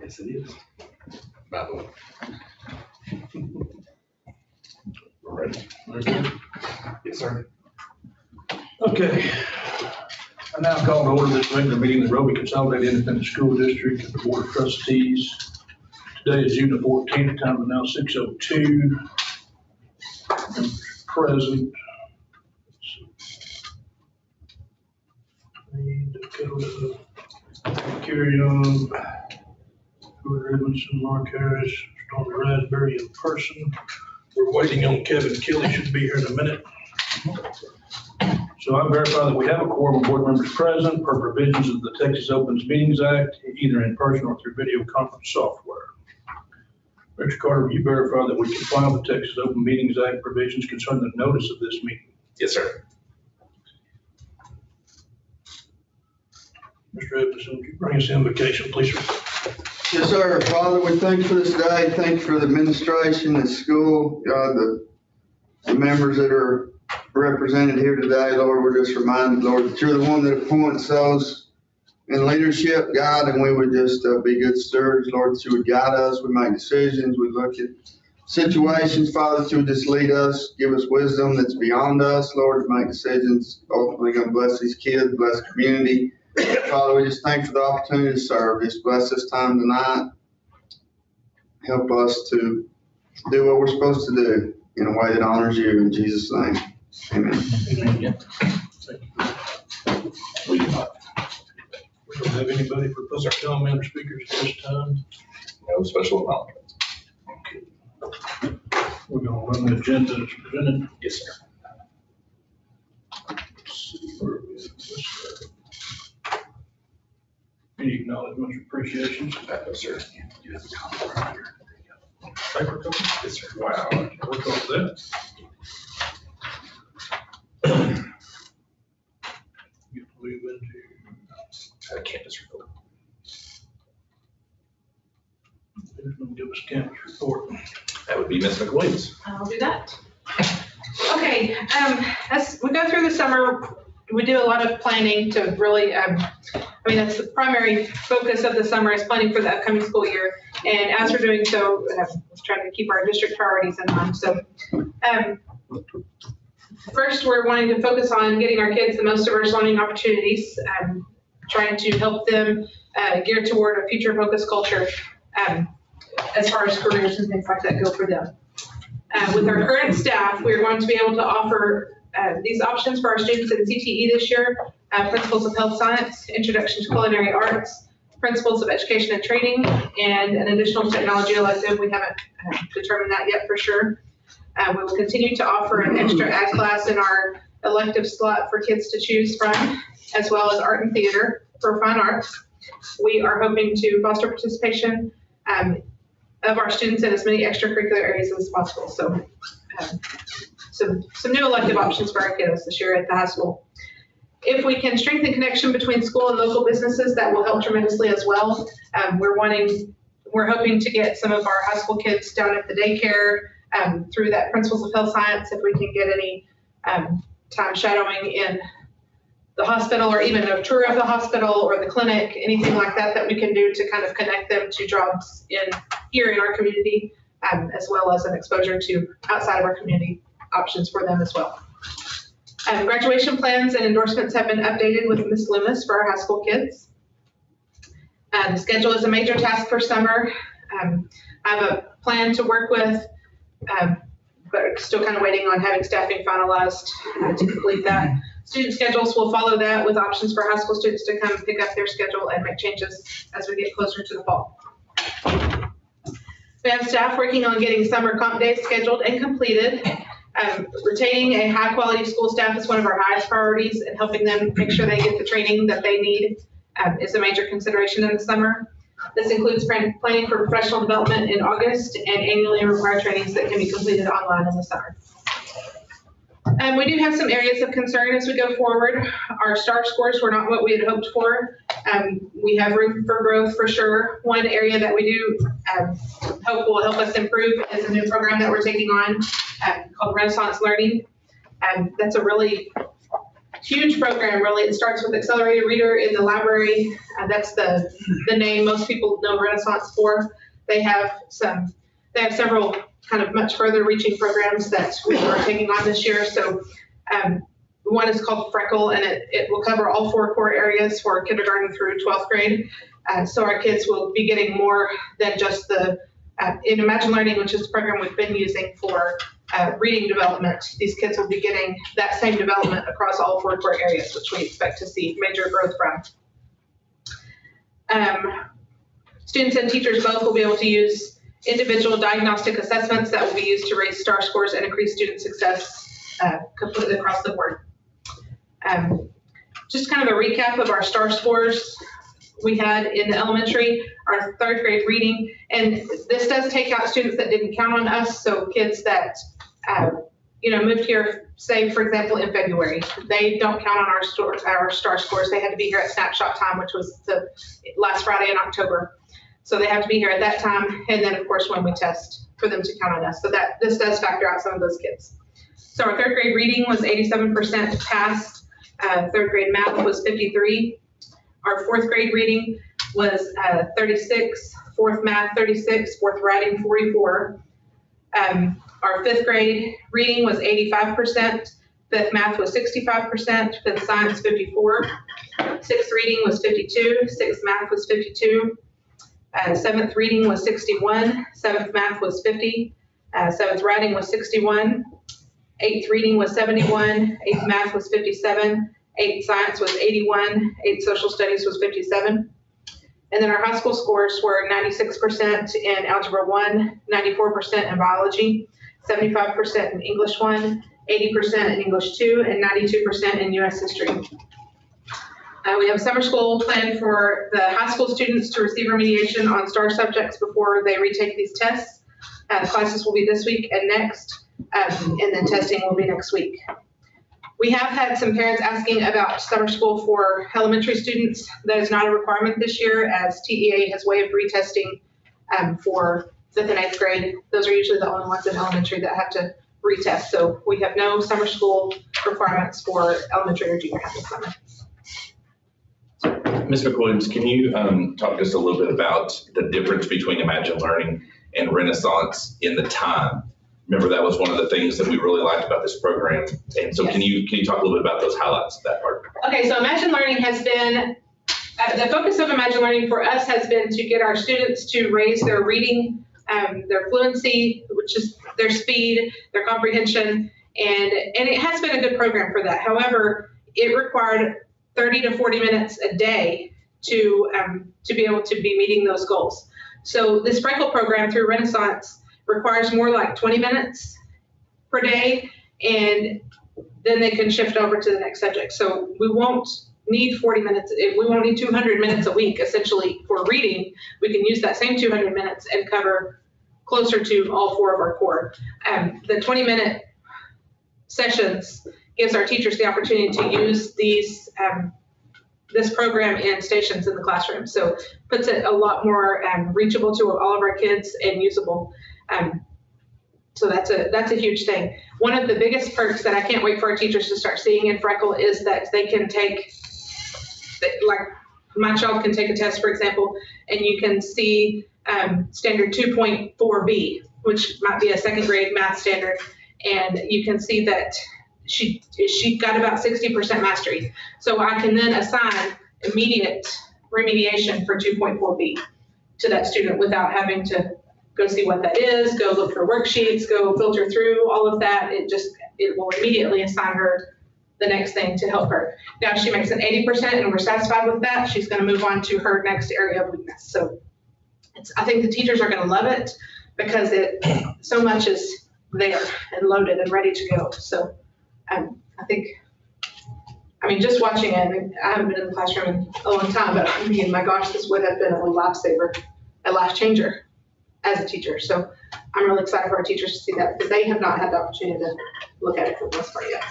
Yes, it is. By the way. We're ready. Yes, sir. Okay. I now call to order this regular meeting of the Roby Consolidated Independent School District of the Board of Trustees. Today is June the 14th, time is now 6:02. Present. Need to go to carry on. Gordon Edmondson, Mark Harris, Stormy Raspberry in person. We're waiting on Kevin Kelly, should be here in a minute. So I verify that we have a quorum of board members present per provisions of the Texas Opens Meetings Act, either in person or through video conference software. Mr. Carter, will you verify that we comply with the Texas Open Meetings Act provisions concerning the notice of this meeting? Yes, sir. Mr. Edmondson, would you bring us invocation, please, sir? Yes, sir. Father, we thank you for this day. Thank you for the administration, the school, God, the members that are represented here today. Lord, we're just reminded, Lord, that you're the one that appoints those in leadership, God, and we would just be good stewards, Lord, that you would guide us. We make decisions. We look at situations, Father, that you would just lead us, give us wisdom that's beyond us, Lord, to make decisions. Ultimately, going to bless these kids, bless the community. Father, we just thank you for the opportunity to serve. Just bless this time tonight. Help us to do what we're supposed to do in a way that honors you. In Jesus' name, amen. Amen. Thank you. We don't have anybody for public comment or speakers at this time. No special announcements. Okay. We're going to run the agenda as presented. Yes, sir. Let's see where we are. Any acknowledgements or appreciations? No, sir. You have a comment right here. Paper copy? Yes, sir. Wow, work off that. You move into Campus report. who's going to give us campus report? That would be Ms. McWilliams. I'll do that. Okay, as we go through the summer, we do a lot of planning to really, that's the primary focus of the summer is planning for the upcoming school year. And as we're doing so, we're trying to keep our district priorities in mind. So first, we're wanting to focus on getting our kids the most diverse learning opportunities, trying to help them gear toward a future focused culture as far as careers and things like that go for them. With our current staff, we're going to be able to offer these options for our students in CTE this year: Principles of Health Science, Introduction to Culinary Arts, Principles of Education and Training, and an additional technology elective. We haven't determined that yet for sure. We will continue to offer an extra ag class in our elective slot for kids to choose from, as well as art and theater for fine arts. We are hoping to foster participation of our students in as many extracurricular areas as possible. So some new elective options for our kiddos this year at the high school. If we can strengthen connection between school and local businesses, that will help tremendously as well. We're hoping to get some of our high school kids down at the daycare through that Principles of Health Science. If we can get any time shadowing in the hospital, or even a tour of the hospital or the clinic, anything like that that we can do to kind of connect them to jobs here in our community, as well as an exposure to outside of our community options for them as well. Graduation plans and endorsements have been updated with Ms. Loomis for our high school kids. The schedule is a major task for summer. I have a plan to work with, but still kind of waiting on having staffing finalized to complete that. Student schedules will follow that, with options for high school students to come pick up their schedule and make changes as we get closer to the fall. We have staff working on getting summer comp days scheduled and completed. Retaining a high quality school staff is one of our highest priorities, and helping them make sure they get the training that they need is a major consideration in the summer. This includes planning for professional development in August and annually required trainings that can be completed online in the summer. We do have some areas of concern as we go forward. Our STAR scores were not what we had hoped for. We have room for growth for sure. One area that we do hope will help us improve is a new program that we're taking on called Renaissance Learning. That's a really huge program, really. It starts with Accelerated Reader in the library. That's the name most people know Renaissance for. They have several kind of much further reaching programs that we are taking on this year. So one is called Freckle, and it will cover all 4 core areas for kindergarten through 12th grade. So our kids will be getting more than just in Imagine Learning, which is the program we've been using for reading development. These kids will be getting that same development across all 4 core areas, which we expect to see major growth from. Students and teachers both will be able to use individual diagnostic assessments that will be used to raise STAR scores and increase student success completely across the board. Just kind of a recap of our STAR scores we had in the elementary, our 3rd grade reading, and this does take out students that didn't count on us, so kids that moved here, say for example in February, they don't count on our STAR scores. They had to be here at snapshot time, which was the last Friday in October. So they have to be here at that time, and then of course when we test for them to count on us. So this does factor out some of those kids. So our 3rd grade reading was 87% passed. 3rd grade math was 53. Our 4th grade reading was 36. 4th math 36. 4th writing 44. Our 5th grade reading was 85%. 5th math was 65%. 5th science 54. 6th reading was 52. 6th math was 52. 7th reading was 61, 7th math was 50, 7th writing was 61, 8th reading was 71, 8th math was 57, 8th science was 81, 8th social studies was 57. And then our high school scores were 96% in Algebra 1, 94% in Biology, 75% in English 1, 80% in English 2, and 92% in U.S. History. We have summer school planned for the high school students to receive remediation on STAR subjects before they retake these tests. Classes will be this week and next, and then testing will be next week. We have had some parents asking about summer school for elementary students. That is not a requirement this year, as TEA has waived retesting for 5th and 8th grade. Those are usually the only ones in elementary that have to retest. So we have no summer school requirements for elementary or junior high this summer. Ms. McWilliams, can you talk just a little bit about the difference between Imagine Learning and Renaissance in the time? Remember, that was one of the things that we really liked about this program. And so yes. Can you talk a little bit about those highlights of that part? Okay, so Imagine Learning has been, the focus of Imagine Learning for us has been to get our students to raise their reading, their fluency, which is their speed, their comprehension, and it has been a good program for that. However, it required 30 to 40 minutes a day to be able to be meeting those goals. So this Freckle program through Renaissance requires more like 20 minutes per day, and then they can shift over to the next subject. So we won't need 40 minutes. We won't need 200 minutes a week, essentially, for reading. We can use that same 200 minutes and cover closer to all 4 of our core. The 20-minute sessions gives our teachers the opportunity to use this program in stations in the classroom. So puts it a lot more reachable to all of our kids and usable. So that's a huge thing. One of the biggest perks that I can't wait for our teachers to start seeing in Freckle is that they can take, like my child can take a test, for example, and you can see standard 2.4b, which might be a 2nd grade math standard, and you can see that she got about 60% mastery. So I can then assign immediate remediation for 2.4b to that student without having to go see what that is, go look for worksheets, go filter through all of that. It will immediately assign her the next thing to help her. Now, if she makes an 80% and we're satisfied with that, she's going to move on to her next area of weakness. So I think the teachers are going to love it because so much is there and loaded and ready to go. So just watching it, I haven't been in the classroom in a long time, but my gosh, this would have been a lifesaver. a life changer as a teacher. So I'm really excited for our teachers to see that because they have not had the opportunity to look at it for the most part yet.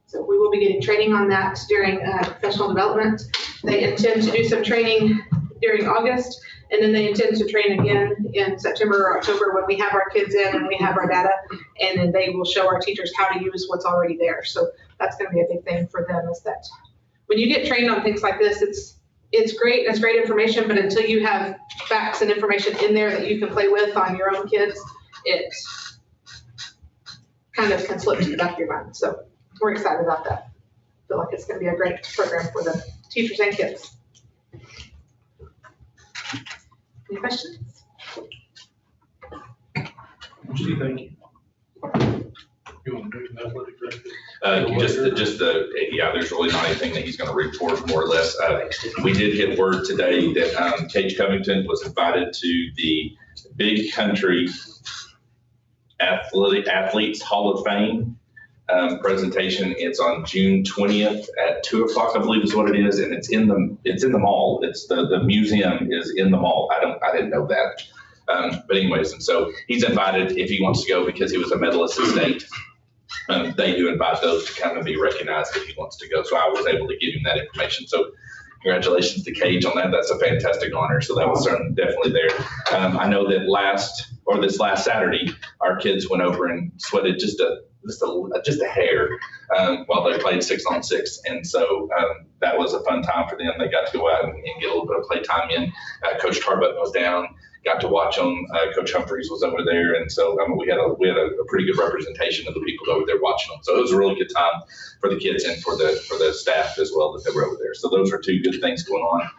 So we will be getting training on that during professional development. They intend to do some training during August, and then they intend to train again in September or October when we have our kids in and we have our data, and then they will show our teachers how to use what's already there. So that's going to be a big thing for them, is that when you get trained on things like this, it's great, it's great information, but until you have facts and information in there that you can play with on your own kids, it kind of can slip to the back of your mind. So we're excited about that. I feel like it's going to be a great program for the teachers and kids. Any questions? Steve, thank you. You want to do an athletic director? There's really not anything that he's going to report, more or less. We did get word today that Cage Covington was invited to the Big Country Athletes Hall of Fame presentation. It's on June 20th at 2:00, I believe is what it is, and it's in the mall. It's the museum is in the mall. I didn't know that. But anyways, and so he's invited if he wants to go because he was a medalist at state. They do invite those to come and be recognized if he wants to go. So I was able to give him that information. So congratulations to Cage on that. That's a fantastic honor. So that was certainly definitely there. I know that this last Saturday, our kids went over and sweated just a hair while they played 6-on-6, and so that was a fun time for them. They got to go out and get a little bit of play time in. Coach Tarbutton was down, got to watch them. Coach Humphreys was over there, and so we had a pretty good representation of the people over there watching them. So it was a really good time for the kids and for the staff as well that they were over there. So those are two good things going on.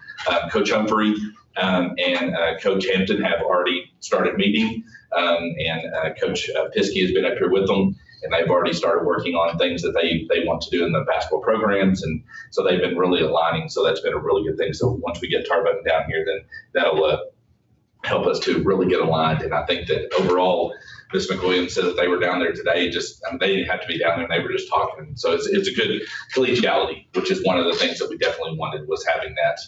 Coach Humphrey and Coach Hampton have already started meeting, and Coach Piskey has been up here with them. And they've already started working on things that they want to do in the basketball programs. And so they've been really aligning. So that's been a really good thing. So once we get Tarbutton down here, then that'll help us to really get aligned. And I think that overall, Ms. McWilliams said that they were down there today. They didn't have to be down there. They were just talking. So it's a good collegiality, which is one of the things that we definitely wanted, was having that,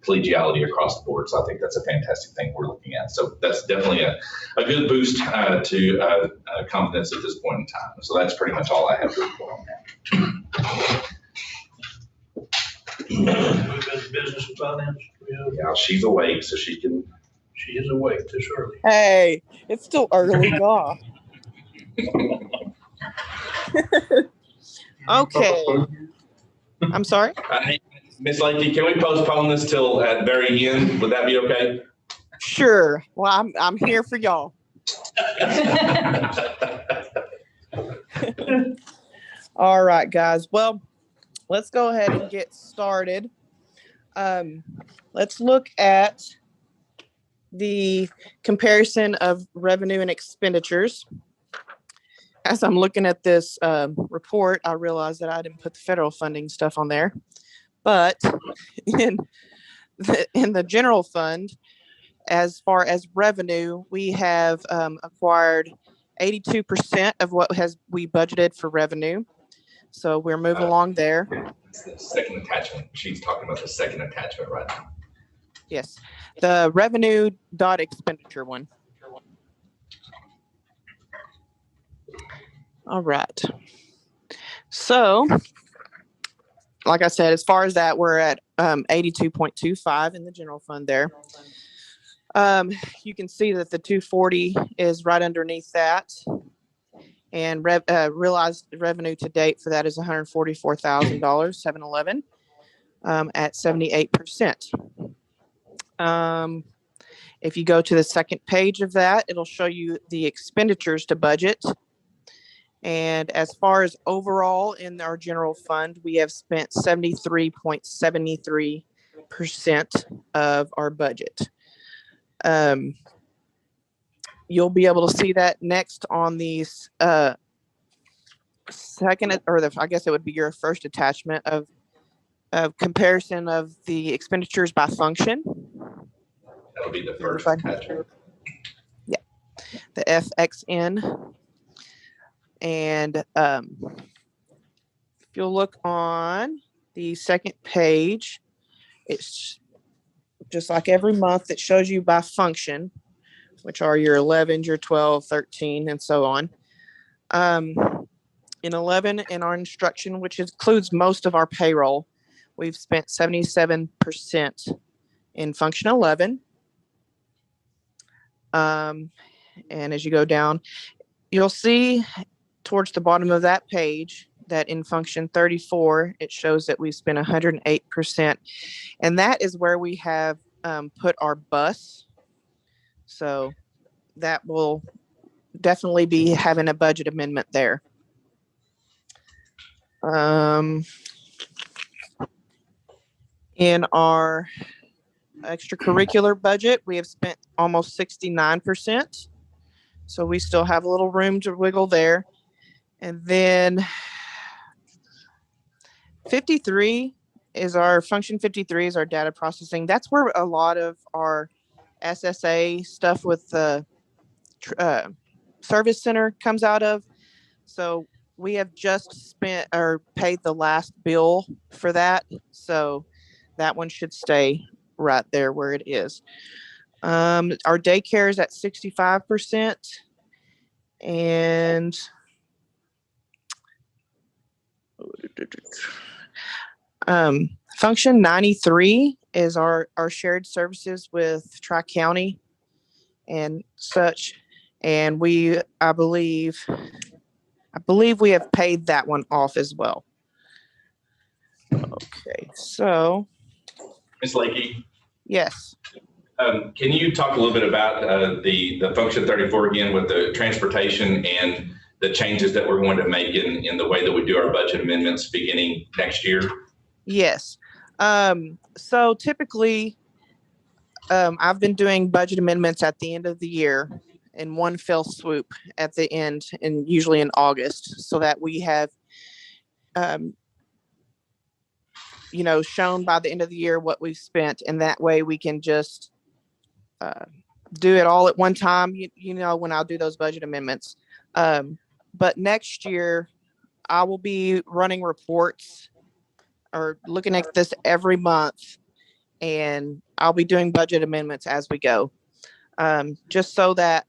collegiality across the board. So I think that's a fantastic thing we're looking at. So that's definitely a good boost to confidence at this point in time. So that's pretty much all I have to report on that. Move into business and finance. Yeah, she's awake, so she can. She is awake this early. Hey, it's still early, God. Okay. I'm sorry? Miss Lakey, can we postpone this till at very end? Would that be okay? Sure. Well, I'm here for y'all. All right, guys. Well, let's go ahead and get started. Let's look at the comparison of revenue and expenditures. As I'm looking at this report, I realized that I didn't put the federal funding stuff on there. But in the general fund, as far as revenue, we have acquired 82% of what we budgeted for revenue. So we're moving along there. It's the second attachment. She's talking about the second attachment right now. Yes, the revenue dot expenditure one. All right. So, like I said, as far as that, we're at 82.25 in the general fund there. You can see that the 240 is right underneath that. And realized revenue to date for that is $144,000, 711, at 78%. If you go to the second page of that, it'll show you the expenditures to budget. And as far as overall in our general fund, we have spent 73.73% of our budget. You'll be able to see that next on these second, or I guess it would be your first attachment of comparison of the expenditures by function. That'll be the first attachment. Yeah, the FXN. And if you'll look on the second page, it's just like every month, it shows you by function, which are your 11, your 12, 13, and so on. In 11, in our instruction, which includes most of our payroll, we've spent 77% in function 11. And as you go down, you'll see towards the bottom of that page that in function 34, it shows that we've spent 108%. And that is where we have put our bus. So that will definitely be having a budget amendment there. In our extracurricular budget, we have spent almost 69%. So we still have a little room to wiggle there. And then 53 is our function 53 is our data processing. That's where a lot of our SSA stuff with the service center comes out of. So we have just spent or paid the last bill for that. So that one should stay right there where it is. Our daycare is at 65%. And function 93 is our shared services with Tri-County and such. And I believe we have paid that one off as well. Okay, so. Ms. Lakey, Yes. can you talk a little bit about the function 34 again with the transportation and the changes that we're going to make in the way that we do our budget amendments beginning next year? Yes. So typically, I've been doing budget amendments at the end of the year in one fell swoop at the end, and usually in August, so that we have, shown by the end of the year what we've spent, and that way we can just do it all at one time, when I'll do those budget amendments. But next year, I will be running reports or looking at this every month, and I'll be doing budget amendments as we go, just so that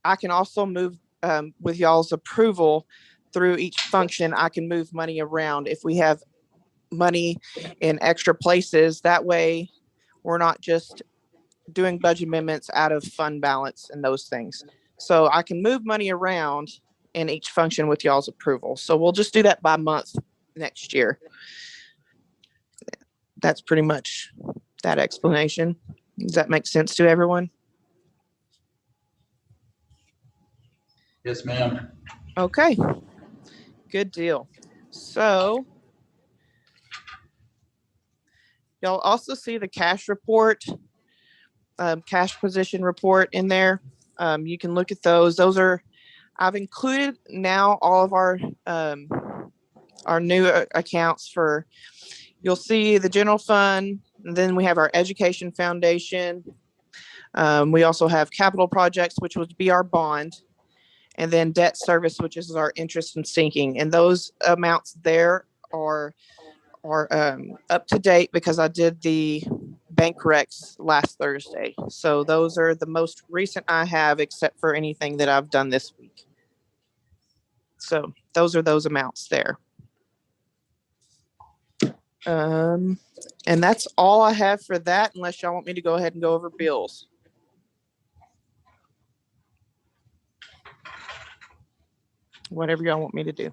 I can also move with y'all's approval through each function. I can move money around if we have money in extra places. That way we're not just doing budget amendments out of fund balance and those things. So I can move money around in each function with y'all's approval. So we'll just do that by month next year. That's pretty much that explanation. Does that make sense to everyone? Yes, ma'am. Okay, good deal. So y'all also see the cash report, cash position report in there. You can look at those. I've included now all of our new accounts for, you'll see the general fund, and then we have our education foundation. We also have capital projects, which would be our bond, and then debt service, which is our interest and sinking. And those amounts there are up to date because I did the bank recs last Thursday. So those are the most recent I have, except for anything that I've done this week. So those are those amounts there. And that's all I have for that, unless y'all want me to go ahead and go over bills. Whatever y'all want me to do.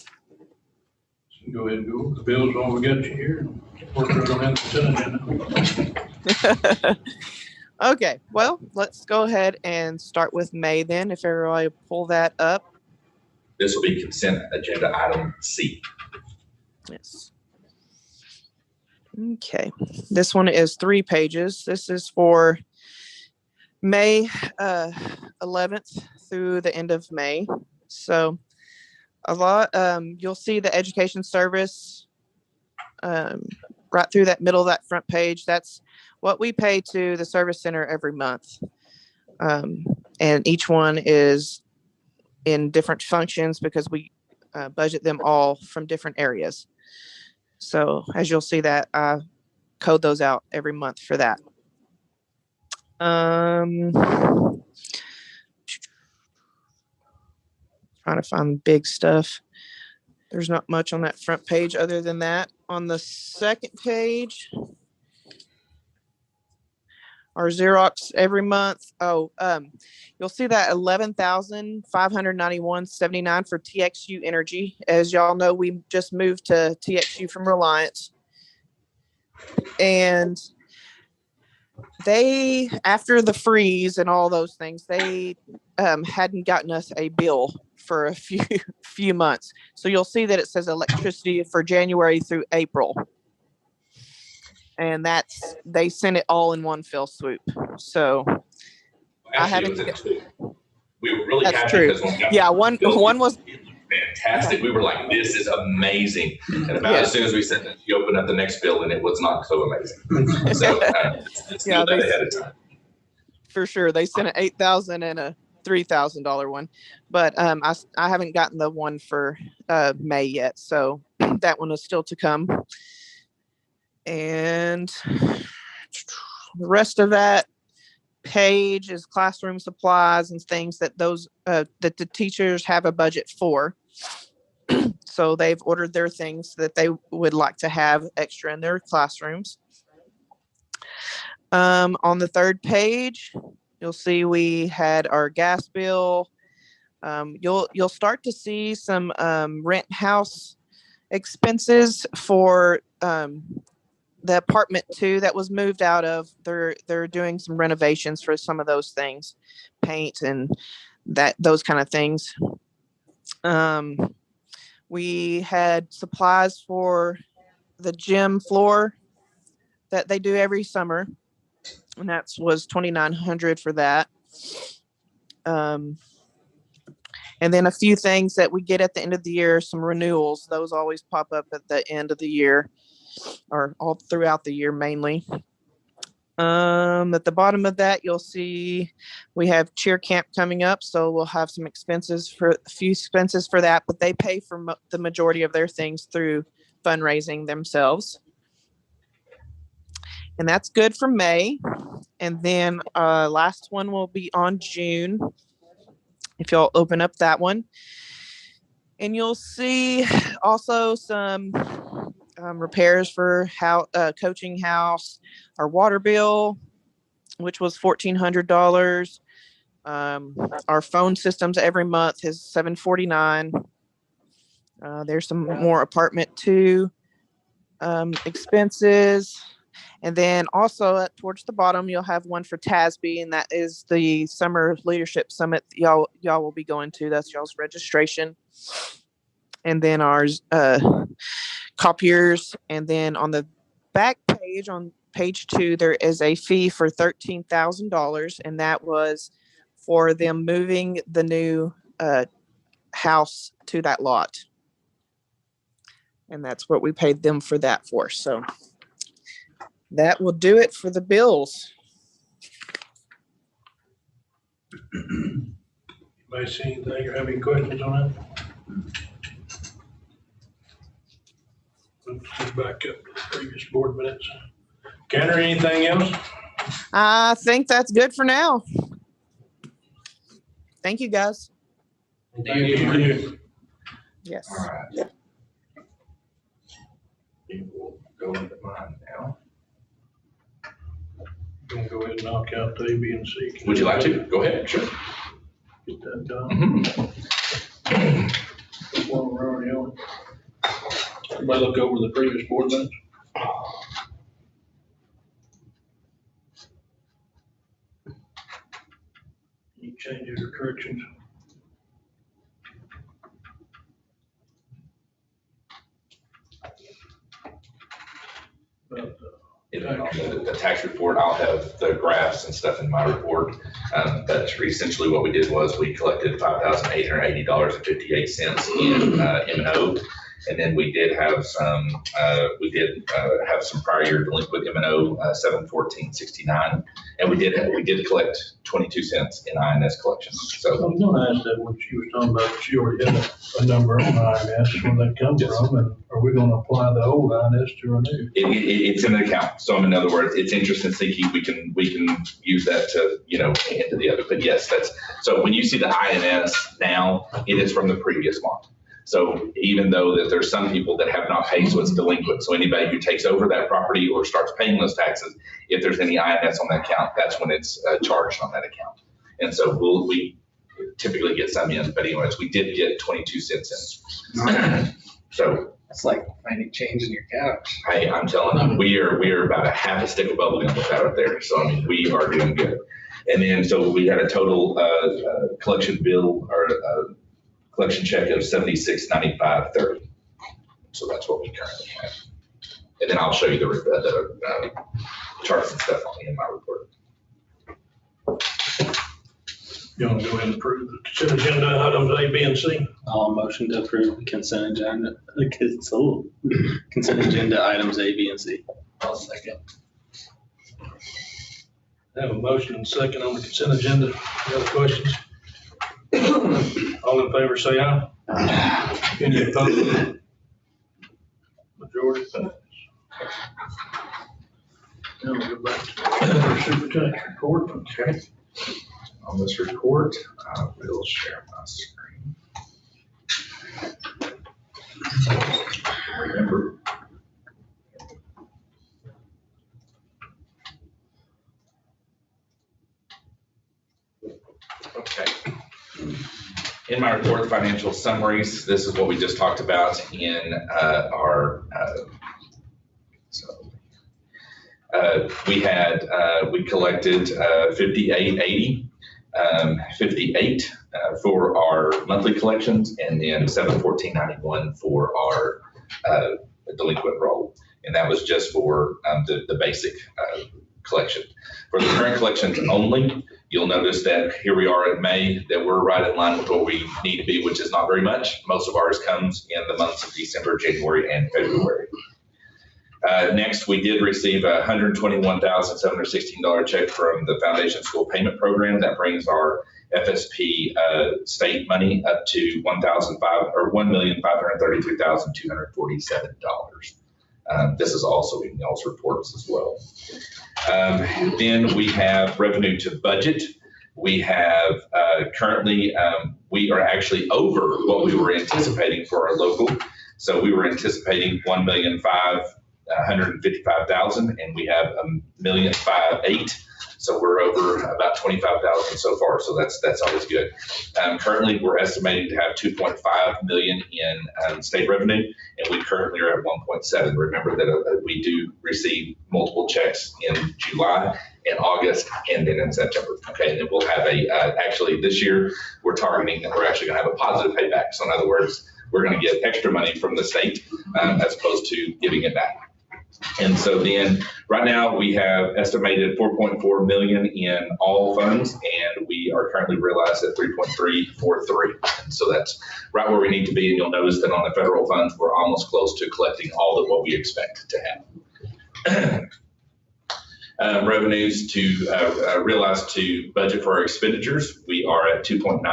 Go ahead and go over the bills while we got you here. Work right on that consent agenda. Okay, well, let's go ahead and start with May then, if everybody pull that up. This will be consent agenda item C. Yes. Okay, this one is 3 pages. This is for May 11th through the end of May. So you'll see the education service right through that middle of that front page. That's what we pay to the service center every month. And each one is in different functions because we budget them all from different areas. So as you'll see that, I code those out every month for that. Trying to find the big stuff. There's not much on that front page other than that. On the second page, our Xerox every month. You'll see that $11,591.79 for TXU Energy. As y'all know, we just moved to TXU from Reliance. And they, after the freeze and all those things, they hadn't gotten us a bill for a few months. So you'll see that it says electricity for January through April. And they sent it all in one fell swoop. So Actually, it was in 2. We were really that's happy true. because when we got Yeah, one was fantastic. We were like, this is amazing. And about Yeah. as soon as we said that, you opened up the next bill and it was not so amazing. So let's Yeah, do that ahead of time. for sure. They sent an $8,000 and a $3,000 one, but I haven't gotten the one for May yet, so that one is still to come. And the rest of that page is classroom supplies and things that that the teachers have a budget for. So they've ordered their things that they would like to have extra in their classrooms. On the third page, you'll see we had our gas bill. You'll start to see some rent house expenses for the apartment 2 that was moved out of. They're doing some renovations for some of those things, paint and those kind of things. We had supplies for the gym floor that they do every summer, and that was $2,900 for that. And then a few things that we get at the end of the year, some renewals. Those always pop up at the end of the year, or all throughout the year mainly. At the bottom of that, you'll see we have cheer camp coming up, so we'll have a few expenses for that, but they pay for the majority of their things through fundraising themselves. And that's good for May. And then last one will be on June, if y'all open up that one. And you'll see also some repairs for coaching house, our water bill, which was $1,400. Our phone systems every month is $749. There's some more apartment 2 expenses. And then also towards the bottom, you'll have one for TASB, and that is the Summer Leadership Summit y'all will be going to. That's y'all's registration. And then ours copiers. And then on the back page, on page 2, there is a fee for $13,000, and that was for them moving the new house to that lot. And that's what we paid them for that for. So that will do it for the bills. Anybody see anything or have any questions on that? Let's get back up to the previous board minutes. Cantor, anything else? I think that's good for now. Thank you, guys. Thank you. Yes. All right. We will go into mine now. Gonna go ahead and knock out the A, B, and C. Would you like to? Go ahead. Sure. Get that done. Mhm. While we're already on. Everybody look over the previous board minutes. Any changes or corrections? And then on the tax report, I'll have the graphs and stuff in my report. But essentially what we did was we collected $5,880.58 in M&O. And then we did have some, have some prior year delinquent M&O, 71469. And we did collect 22 cents in INS collections. I So was gonna ask that when she was talking about, she already had a number on INS, where that comes Yes. from, and are we gonna apply the old INS to our new? it's in an account. So in other words, it's interest and sinking. We can use that to, into the other. But yes, so when you see the INS now, it is from the previous month. So even though that there's some people that have not paid, so it's delinquent. So anybody who takes over that property or starts paying those taxes, if there's any INS on that account, that's when it's charged on that account. And so we typically get some in, but anyways, we did get 22 cents in. So It's like finding change in your couch. hey, I'm telling you, we are about a half a stick of bubble gum with that up there. So I mean, we are doing good. And then so we had a total collection bill or collection check of $76.95.30. So that's what we currently have. And then I'll show you the charts and stuff in my report. You wanna go ahead and approve the consent agenda items A, B, and C? I'll motion to approve the consent agenda items A, B, and C. I'll second. I have a motion and second on the consent agenda. Any other questions? All in favor, say aye. Any opposed? Majority passes. Now we'll go back to the superintendent's report. Okay. On this report, I will share my screen. Remember. Okay. In my report, financial summaries, this is what we just talked about in our, we collected 5880, 58 for our monthly collections, and then 71491 for our delinquent roll. And that was just for the basic collection. For the current collections only, you'll notice that here we are in May, that we're right in line with where we need to be, which is not very much. Most of ours comes in the months of December, January, and February. Next, we did receive a $121,716 check from the Foundation School Payment Program. That brings our FSP state money up to $1,533,247. This is also in y'all's reports as well. Then we have revenue to budget. We have currently, we are actually over what we were anticipating for our local. So we were anticipating $1,555,000, and we have $1,558,000. So we're over about 25,000 so far. So that's always good. Currently, we're estimating to have 2.5 million in state revenue, and we currently are at 1.7. Remember that we do receive multiple checks in July, in August, and then in September. Okay, and then we'll have actually this year we're targeting that we're actually going to have a positive payback. So in other words, we're going to get extra money from the state as opposed to giving it back. And so then right now we have estimated 4.4 million in all funds, and we are currently realized at 3.343. And so that's right where we need to be. And you'll notice that on the federal funds, we're almost close to collecting all of what we expect to have. Revenues to realize to budget for our expenditures, we are at 2.9,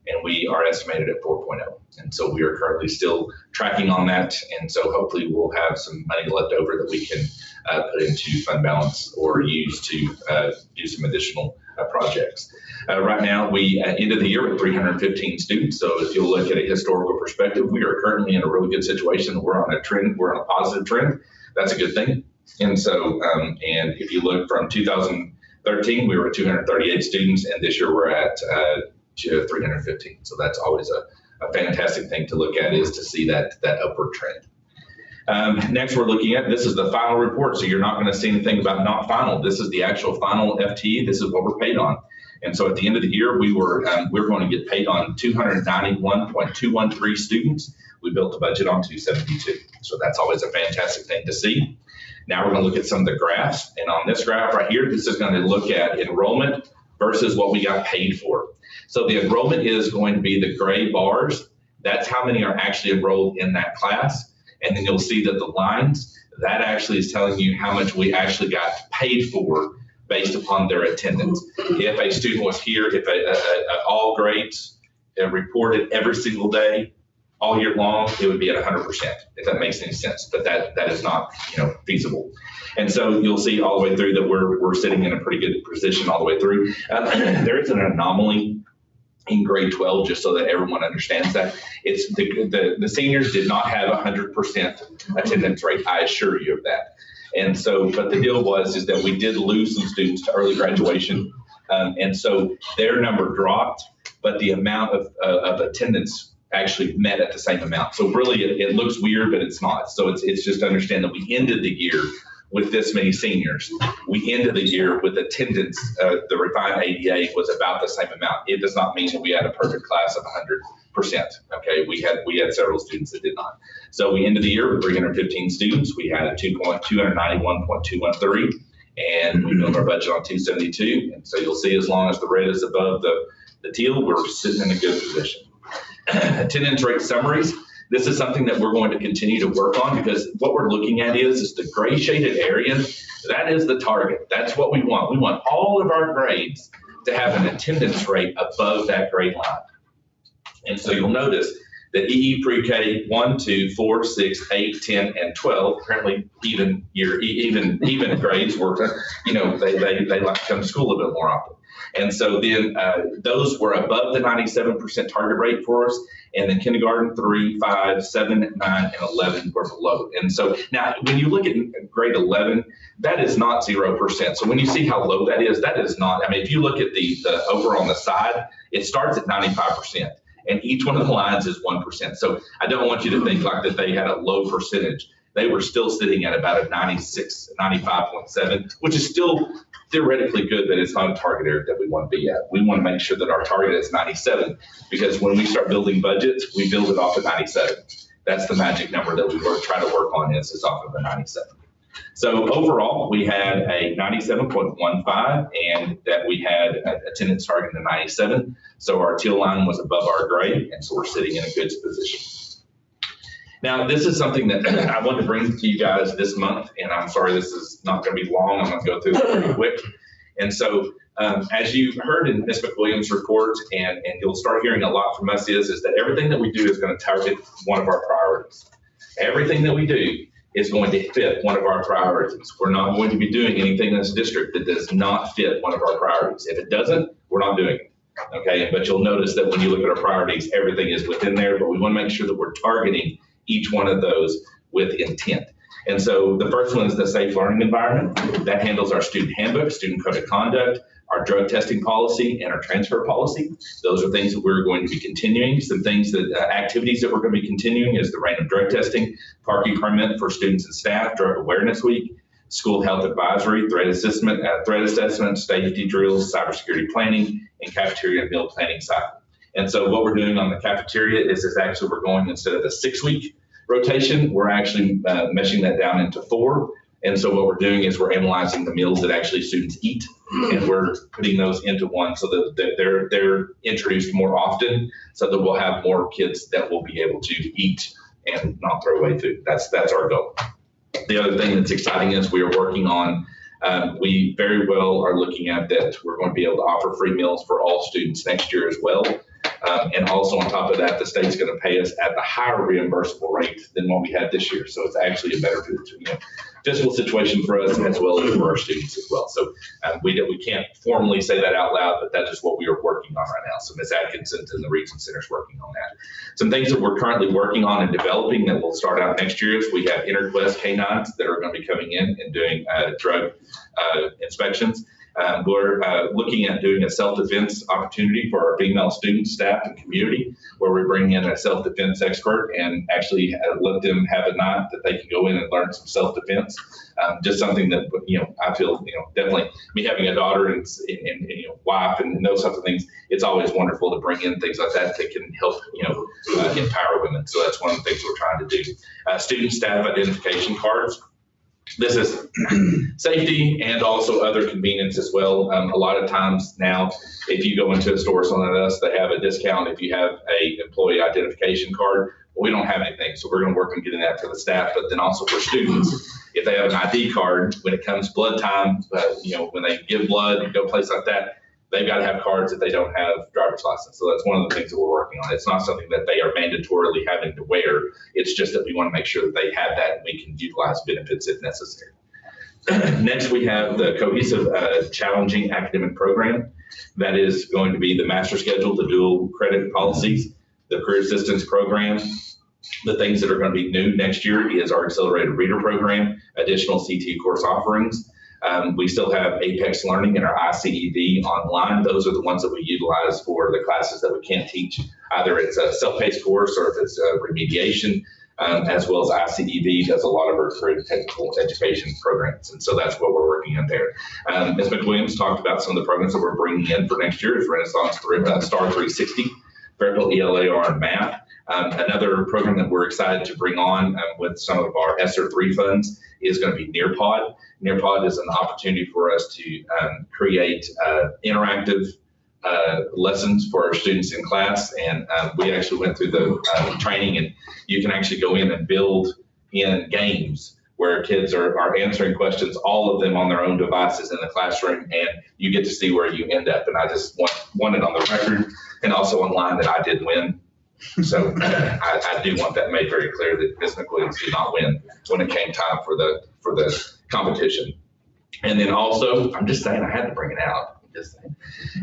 and we are estimated at 4.0. And so we are currently still tracking on that. And so hopefully we'll have some money left over that we can put into fund balance or use to do some additional projects. Right now, we ended the year with 315 students. So if you look at a historical perspective, we are currently in a really good situation. We're on a trend. We're on a positive trend. That's a good thing. And so, and if you look from 2013, we were at 238 students, and this year we're at 315. So that's always a fantastic thing to look at, is to see that upward trend. Next, we're looking at, this is the final report. So you're not going to see anything about not final. This is the actual final FTE. This is what we're paid on. And so at the end of the year, we're going to get paid on 291.213 students. We built the budget on 272. So that's always a fantastic thing to see. Now we're going to look at some of the graphs. And on this graph right here, this is going to look at enrollment versus what we got paid for. So the enrollment is going to be the gray bars. That's how many are actually enrolled in that class. And then you'll see that the lines, that actually is telling you how much we actually got paid for based upon their attendance. If a student was here, if all grades reported every single day, all year long, it would be at 100%, if that makes any sense. But that is not, feasible. And so you'll see all the way through that we're sitting in a pretty good position all the way through. There is an anomaly in grade 12, just so that everyone understands that. It's the seniors did not have 100% attendance rate. I assure you of that. And so, but the deal is that we did lose some students to early graduation. And so their number dropped, but the amount of attendance actually met at the same amount. So really it looks weird, but it's not. So it's just to understand that we ended the year with this many seniors. We ended the year with attendance, the refined ADA was about the same amount. It does not mean that we had a perfect class of 100%. Okay, we had several students that did not. So we ended the year with 315 students. We had a 291.213, and we built our budget on 272. And so you'll see, as long as the red is above the teal, we're sitting in a good position. Attendance rate summaries. This is something that we're going to continue to work on, because what we're looking at is the gray shaded area. That is the target. That's what we want. We want all of our grades to have an attendance rate above that grade line. And so you'll notice that EE pre-K 1, 2, 4, 6, 8, 10, and 12, apparently even grades were, they like to come to school a bit more often. And so then those were above the 97% target rate for us. And then kindergarten, 3, 5, 7, 9, and 11 were below. And so now when you look at grade 11, that is not 0%. So when you see how low that is not, if you look at the over on the side, it starts at 95%. And each one of the lines is 1%. So I don't want you to think like that they had a low percentage. They were still sitting at about a 95.7, which is still theoretically good, but it's not a target area that we want to be at. We want to make sure that our target is 97, because when we start building budgets, we build it off of 97. That's the magic number that we try to work on, is off of a 97. So overall, we had a 97.15, and that we had an attendance target of 97. So our teal line was above our grade, and so we're sitting in a good position. Now, this is something that I want to bring to you guys this month, and I'm sorry this is not going to be long. I'm going to go through this pretty quick. And so as you heard in Ms. McWilliams' report, and you'll start hearing a lot from us, is that everything that we do is going to target one of our priorities. Everything that we do is going to fit one of our priorities. We're not going to be doing anything in this district that does not fit one of our priorities. If it doesn't, we're not doing it. Okay, but you'll notice that when you look at our priorities, everything is within there, but we want to make sure that we're targeting each one of those with intent. And so the first one is the safe learning environment. That handles our student handbook, student code of conduct, our drug testing policy, and our transfer policy. Those are things that we're going to be continuing. Some things that activities that we're going to be continuing is the random drug testing, parking permit for students and staff, drug awareness week, school health advisory, threat assessment, safety drills, cybersecurity planning, and cafeteria and meal planning cycle. And so what we're doing on the cafeteria is actually we're going, instead of a 6-week rotation, we're actually meshing that down into 4. And so what we're doing is we're analyzing the meals that actually students eat, and we're putting those into one so that they're introduced more often, so that we'll have more kids that will be able to eat and not throw away food. That's our goal. The other thing that's exciting is we are working on, we very well are looking at that we're going to be able to offer free meals for all students next year as well. And also on top of that, the state's going to pay us at the higher reimbursable rate than what we had this year. So it's actually a better fiscal situation for us as well as for our students as well. So we can't formally say that out loud, but that is what we are working on right now. So Ms. Atkinson and the Region Center is working on that. Some things that we're currently working on and developing that will start out next year is we have InterQuest canines that are going to be coming in and doing drug inspections. We're looking at doing a self-defense opportunity for our female students, staff, and community, where we bring in a self-defense expert and actually let them have a night that they can go in and learn some self-defense. Just something that, I feel, definitely me having a daughter and wife and those sorts of things, it's always wonderful to bring in things like that that can help, empower women. So that's one of the things we're trying to do. Student staff identification cards. This is safety and also other convenience as well. A lot of times now, if you go into a store selling us, they have a discount if you have a employee identification card. Well, we don't have anything, so we're going to work on getting that for the staff, but then also for students, if they have an ID card, when it comes blood time, when they give blood and go places like that, they've got to have cards if they don't have driver's license. So that's one of the things that we're working on. It's not something that they are mandatorily having to wear. It's just that we want to make sure that they have that and we can utilize benefits if necessary. Next, we have the cohesive challenging academic program. That is going to be the master schedule, the dual credit policies, the career assistance program. The things that are going to be new next year is our accelerated reader program, additional CT course offerings. We still have Apex Learning and our ICED online. Those are the ones that we utilize for the classes that we can't teach. Either it's a self-paced course or if it's a remediation, as well as ICED does a lot of our career technical education programs. And so that's what we're working on there. Ms. McWilliams talked about some of the programs that we're bringing in for next year is Renaissance Star 360, Fairfield ELAR and Math. Another program that we're excited to bring on with some of our ESSER 3 funds is going to be Nearpod. Nearpod is an opportunity for us to create interactive lessons for our students in class. And we actually went through the training, and you can actually go in and build in games where kids are answering questions, all of them on their own devices in the classroom, and you get to see where you end up. And I just want it on the record and also online that I did win. So I do want that made very clear that Ms. McWilliams did not win when it came time for the competition. And then also, I'm just saying I had to bring it out.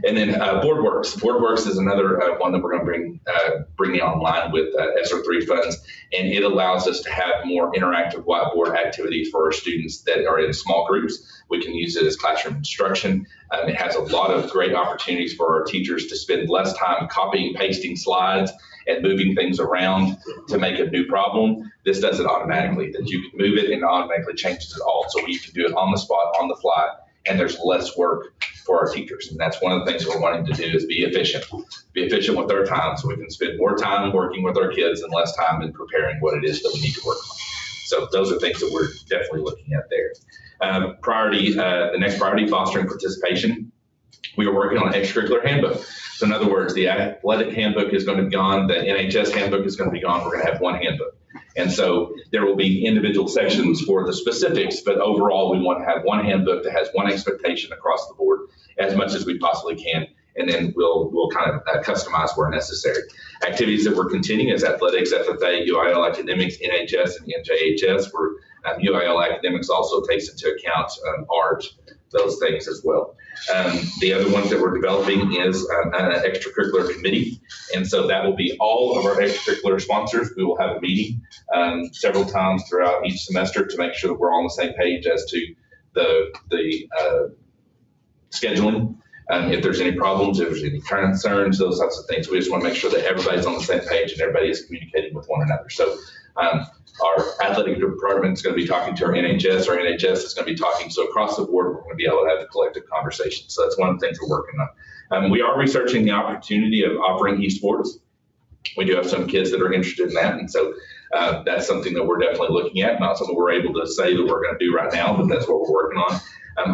And then BoardWorks. BoardWorks is another one that we're going to bring online with ESSER 3 funds, and it allows us to have more interactive whiteboard activities for our students that are in small groups. We can use it as classroom instruction. It has a lot of great opportunities for our teachers to spend less time copying, pasting slides, and moving things around to make a new problem. This does it automatically, that you can move it and it automatically changes it all. So you can do it on the spot, on the fly, and there's less work for our teachers. And that's one of the things we're wanting to do is be efficient with our time so we can spend more time working with our kids and less time in preparing what it is that we need to work on. So those are things that we're definitely looking at there. The next priority, fostering participation. We are working on an extracurricular handbook. So in other words, the athletic handbook is going to be gone. The NHS handbook is going to be gone. We're going to have one handbook. And so there will be individual sections for the specifics, but overall we want to have one handbook that has one expectation across the board as much as we possibly can. And then we'll kind of customize where necessary. Activities that we're continuing is athletics, FFA, UIL academics, NHS, and NJHS, where UIL academics also takes into account art, those things as well. The other ones that we're developing is an extracurricular committee. And so that will be all of our extracurricular sponsors. We will have a meeting several times throughout each semester to make sure that we're all on the same page as to the scheduling. If there's any problems, if there's any concerns, those types of things, we just want to make sure that everybody's on the same page and everybody is communicating with one another. So our athletic department is going to be talking to our NHS. Our NHS is going to be talking. So across the board, we're going to be able to have a collective conversation. So that's one of the things we're working on. We are researching the opportunity of offering esports. We do have some kids that are interested in that. And so that's something that we're definitely looking at. Not something we're able to say that we're going to do right now, but that's what we're working on.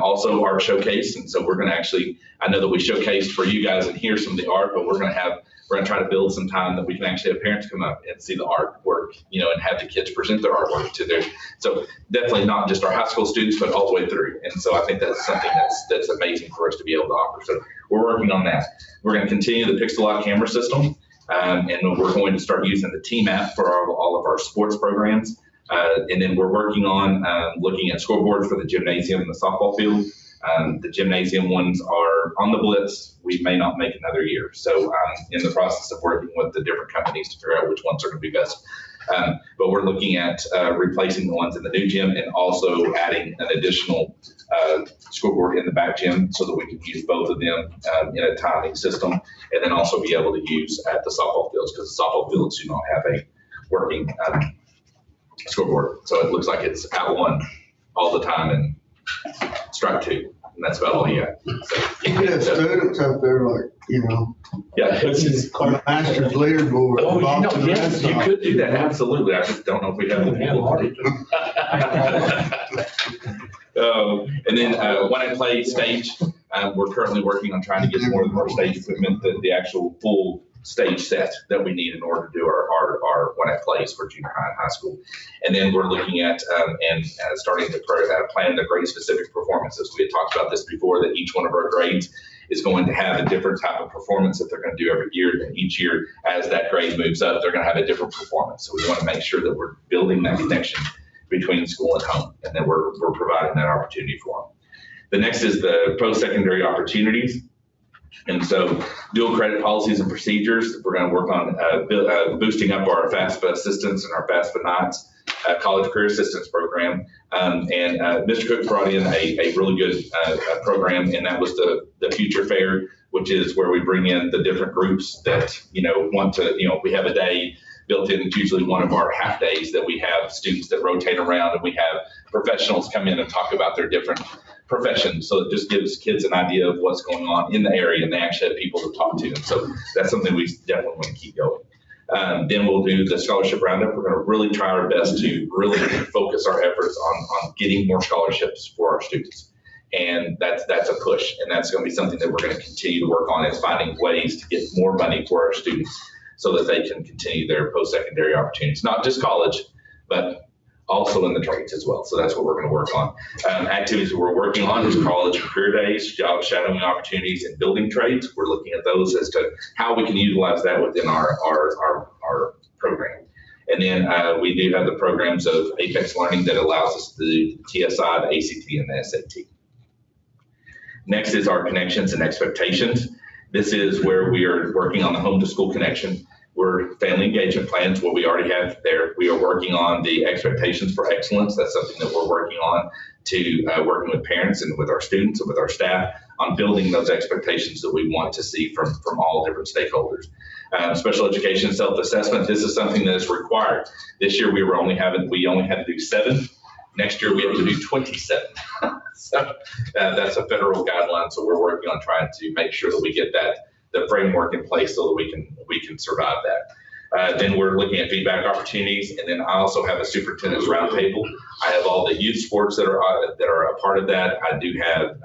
Also our showcase. And so we're going to actually, I know that we showcased for you guys and hear some of the art, but we're going to try to build some time that we can actually have parents come up and see the artwork, and have the kids present their artwork to their, so definitely not just our high school students, but all the way through. And so I think that's something that's amazing for us to be able to offer. So we're working on that. We're going to continue the Pixel Lock camera system. And we're going to start using the Team app for all of our sports programs. And then we're working on looking at scoreboards for the gymnasium and the softball field. The gymnasium ones are on the blitz. We may not make another year. So I'm in the process of working with the different companies to figure out which ones are going to be best. But we're looking at replacing the ones in the new gym and also adding an additional scoreboard in the back gym so that we can use both of them in a timing system, and then also be able to use at the softball fields, because the softball fields do not have a working scoreboard. So it looks like it's out one all the time and strike two. And that's about all you got. So, You could have students up there like, yeah, it's just, master's leaderboard. yes, you could do that. Absolutely. I just don't know if we have the people. And then When I Play stage, we're currently working on trying to get more of our stage equipment, the actual full stage set that we need in order to do our When I Plays for junior high and high school. And then we're looking at starting to plan the grade specific performances. We had talked about this before, that each one of our grades is going to have a different type of performance that they're going to do every year. And each year, as that grade moves up, they're going to have a different performance. So we want to make sure that we're building that connection between school and home, and that we're providing that opportunity for them. The next is the post-secondary opportunities. And so dual credit policies and procedures, we're going to work on boosting up our FAFSA assistance and our FAFSA nights, college career assistance program. And Mr. Cook brought in a really good program, and that was the Future Fair, which is where we bring in the different groups that, want to, we have a day built in. It's usually one of our half days that we have students that rotate around, and we have professionals come in and talk about their different professions. So it just gives kids an idea of what's going on in the area, and they actually have people to talk to. And so that's something we definitely want to keep going. Then we'll do the scholarship roundup. We're going to really try our best to really focus our efforts on getting more scholarships for our students. And that's a push, and that's going to be something that we're going to continue to work on, is finding ways to get more money for our students so that they can continue their post-secondary opportunities, not just college, but also in the trades as well. So that's what we're going to work on. Activities that we're working on is college and career days, job shadowing opportunities, and building trades. We're looking at those as to how we can utilize that within our program. And then we do have the programs of Apex Learning that allows us to do the TSI, the ACT, and the SAT. Next is our connections and expectations. This is where we are working on the home to school connection. We're family engagement plans, what we already have there. We are working on the expectations for excellence. That's something that we're working on to working with parents and with our students and with our staff on building those expectations that we want to see from all different stakeholders. Special education self-assessment, this is something that is required. This year we only had to do 7. Next year we have to do 27. So that's a federal guideline. So we're working on trying to make sure that we get the framework in place so that we can survive that. Then we're looking at feedback opportunities, and then I also have a superintendent's roundtable. I have all the youth sports that are a part of that. I do have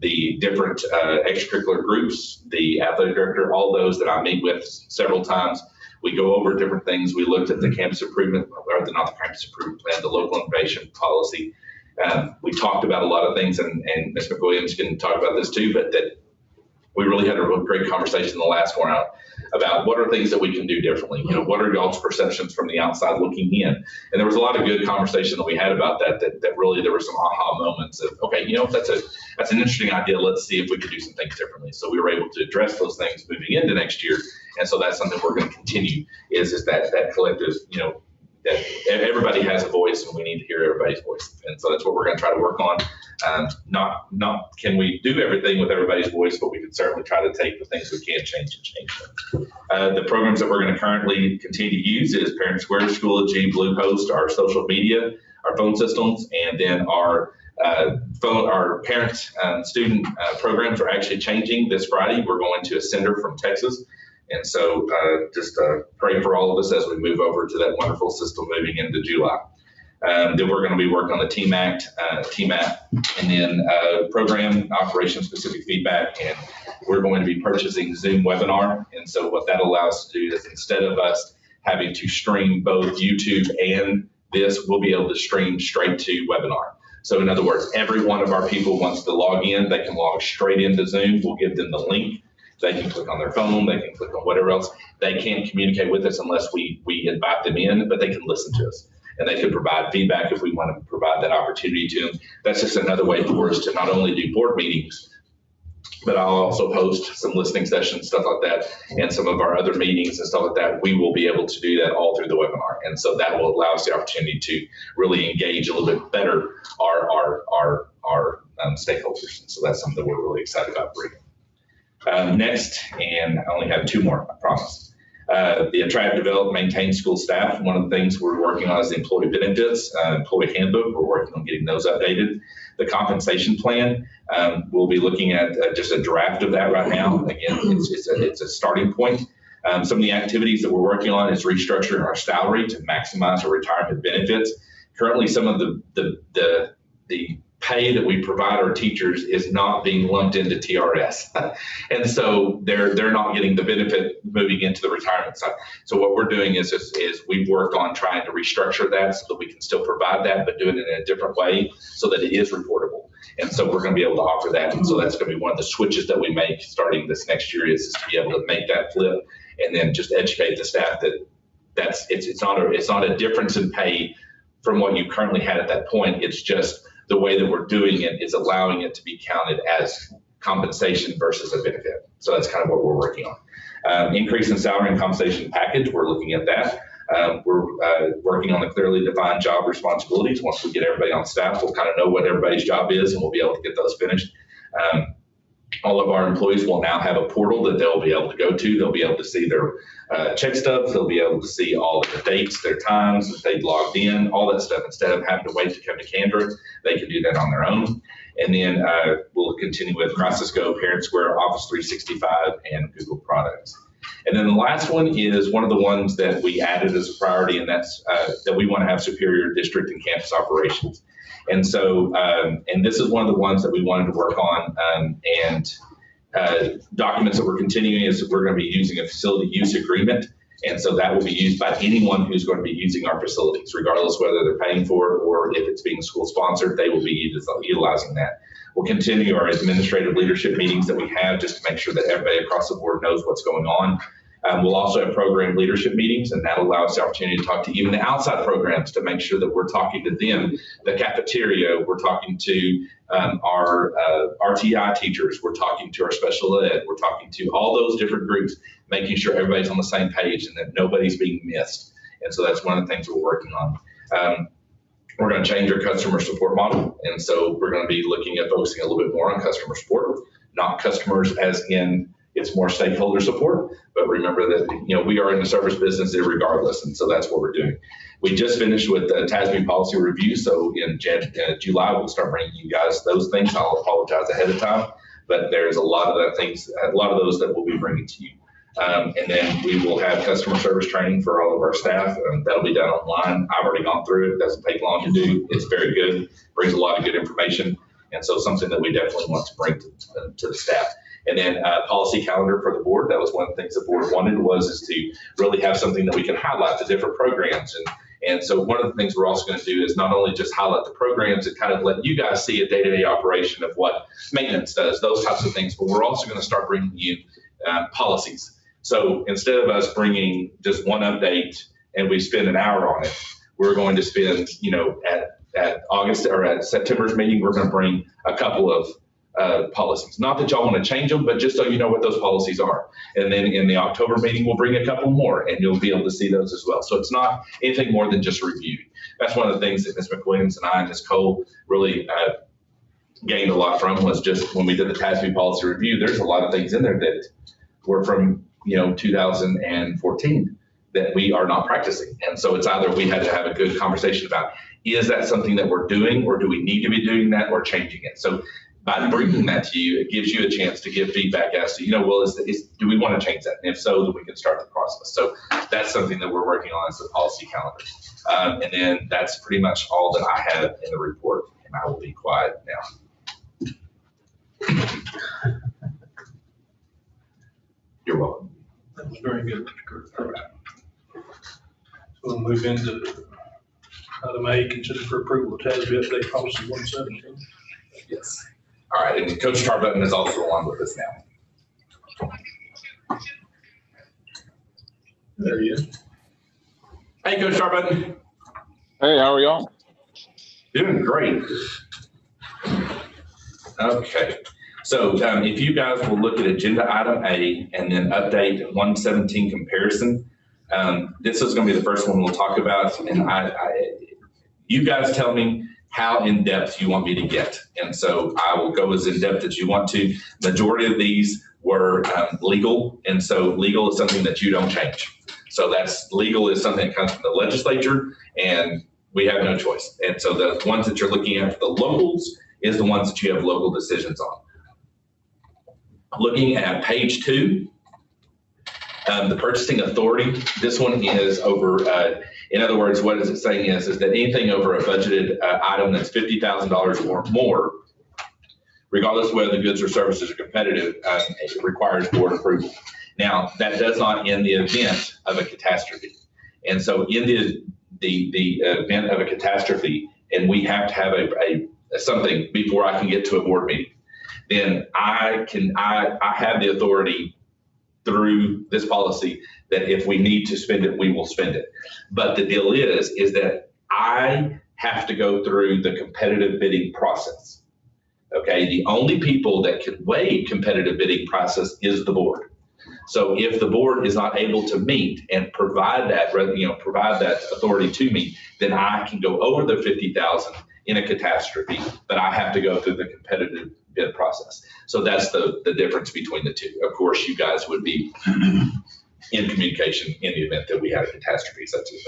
the different extracurricular groups, the athletic director, all those that I meet with several times. We go over different things. We looked at the campus improvement, or not the campus improvement plan, the local innovation policy. We talked about a lot of things, and Ms. McWilliams can talk about this too, but that we really had a real great conversation in the last one out about what are things that we can do differently. What are y'all's perceptions from the outside looking in? And there was a lot of good conversation that we had about that really there were some aha moments of, okay, that's an interesting idea. Let's see if we could do some things differently. So we were able to address those things moving into next year. And so that's something we're going to continue is that collective, that everybody has a voice, and we need to hear everybody's voice. And so that's what we're going to try to work on. Not can we do everything with everybody's voice, but we can certainly try to take the things we can change them. The programs that we're going to currently continue to use is Parent Square, Schoology, Bluehost, our social media, our phone systems, and then our parent student programs are actually changing this Friday. We're going to Ascender from Texas. And so just pray for all of us as we move over to that wonderful system moving into July. Then we're going to be working on the TMAP, and then program operation-specific feedback. And we're going to be purchasing Zoom webinar. And so what that allows us to do is, instead of us having to stream both YouTube and this, we'll be able to stream straight to webinar. So in other words, every one of our people wants to log in, they can log straight into Zoom. We'll give them the link. They can click on their phone, they can click on whatever else. They can't communicate with us unless we invite them in, but they can listen to us. And they can provide feedback if we want to provide that opportunity to them. That's just another way for us to not only do board meetings, but I'll also host some listening sessions, stuff like that, and some of our other meetings and stuff like that. We will be able to do that all through the webinar. And so that will allow us the opportunity to really engage a little bit better our stakeholders. And so that's something that we're really excited about bringing. Next, and I only have 2 more, I promise. The Attract, Develop, Maintain School Staff. One of the things we're working on is the employee benefits, employee handbook. We're working on getting those updated. The compensation plan, we'll be looking at just a draft of that right now. Again, it's a starting point. Some of the activities that we're working on is restructuring our salary to maximize our retirement benefits. Currently, some of the the pay that we provide our teachers is not being lumped into TRS. And so they're not getting the benefit moving into the retirement side. So what we're doing is we've worked on trying to restructure that so that we can still provide that, but do it in a different way so that it is reportable. And so we're going to be able to offer that. And so that's going to be one of the switches that we make starting this next year is to be able to make that flip and then just educate the staff that it's not a difference in pay from what you currently had at that point. It's just the way that we're doing it is allowing it to be counted as compensation versus a benefit. So that's kind of what we're working on. Increase in salary and compensation package, we're looking at that. We're working on the clearly defined job responsibilities. Once we get everybody on staff, we'll kind of know what everybody's job is and we'll be able to get those finished. All of our employees will now have a portal that they'll be able to go to. They'll be able to see their check stubs. They'll be able to see all of their dates, their times, that they've logged in, all that stuff. Instead of having to wait to come to Canberra, they can do that on their own. And then we'll continue with Crisis Go, Parent Square, Office 365, and Google products. And then the last one is one of the ones that we added as a priority, and that's that we want to have superior district and campus operations. And so, and this is one of the ones that we wanted to work on, and documents that we're continuing is we're going to be using a facility use agreement. And so that will be used by anyone who's going to be using our facilities, regardless whether they're paying for it or if it's being school sponsored, they will be utilizing that. We'll continue our administrative leadership meetings that we have just to make sure that everybody across the board knows what's going on. We'll also have program leadership meetings, and that allows the opportunity to talk to even the outside programs to make sure that we're talking to them. The cafeteria, we're talking to our RTI teachers, we're talking to our special ed, we're talking to all those different groups, making sure everybody's on the same page and that nobody's being missed. And so that's one of the things we're working on. We're going to change our customer support model. And so we're going to be looking at focusing a little bit more on customer support, not customers as in it's more stakeholder support, but remember that, we are in the service business regardless. And so that's what we're doing. We just finished with the TASB policy review. So in July, we'll start bringing you guys those things. I'll apologize ahead of time, but there's a lot of those that we'll be bringing to you. And then we will have customer service training for all of our staff. That'll be done online. I've already gone through it. Doesn't take long to do. It's very good. Brings a lot of good information. And so something that we definitely want to bring to the staff. And then policy calendar for the board. That was one of the things the board wanted is to really have something that we can highlight the different programs. And so one of the things we're also going to do is not only just highlight the programs and kind of let you guys see a day-to-day operation of what maintenance does, those types of things, but we're also going to start bringing you policies. So instead of us bringing just one update and we spend an hour on it, we're going to spend, at August or at September's meeting, we're going to bring a couple of policies. Not that y'all want to change them, but just so you know what those policies are. And then in the October meeting, we'll bring a couple more and you'll be able to see those as well. So it's not anything more than just review. That's one of the things that Ms. McWilliams and I and Ms. Cole really gained a lot from was just when we did the TASB policy review, there's a lot of things in there that were from 2014 that we are not practicing. And so it's either we had to have a good conversation about, is that something that we're doing or do we need to be doing that or changing it? So by bringing that to you, it gives you a chance to give feedback as to, do we want to change that? And if so, then we can start the process. So that's something that we're working on as the policy calendar. And then that's pretty much all that I have in the report, and I will be quiet now. You're welcome. That was very good, Mr. Kirk. So we'll move into item A, consider for approval of TASB update policy 117. Yes. All right, and Coach Tarbutton is also along with us now. There he is. Hey, Coach Tarbutton. Hey, how are y'all? Doing great. Okay. So if you guys will look at agenda item A and then update 117 comparison, this is going to be the first one we'll talk about. And you guys tell me how in-depth you want me to get. And so I will go as in-depth as you want to. Majority of these were legal. And so legal is something that you don't change. So that's legal is something that comes from the legislature and we have no choice. And so the ones that you're looking at for the locals is the ones that you have local decisions on. Looking at page 2, The purchasing authority, this one is over, in other words, what is it saying is that anything over a budgeted item that's $50,000 or more, regardless of whether the goods or services are competitive, it requires board approval. Now, that does not in the event of a catastrophe. And so in the event of a catastrophe, and we have to have something before I can get to a board meeting, then I have the authority through this policy that if we need to spend it, we will spend it. But the deal is that I have to go through the competitive bidding process. Okay, the only people that can waive competitive bidding process is the board. So if the board is not able to meet and provide that authority to me, then I can go over the 50,000 in a catastrophe, but I have to go through the competitive bid process. So that's the difference between the two. Of course, you guys would be in communication in the event that we had a catastrophe such as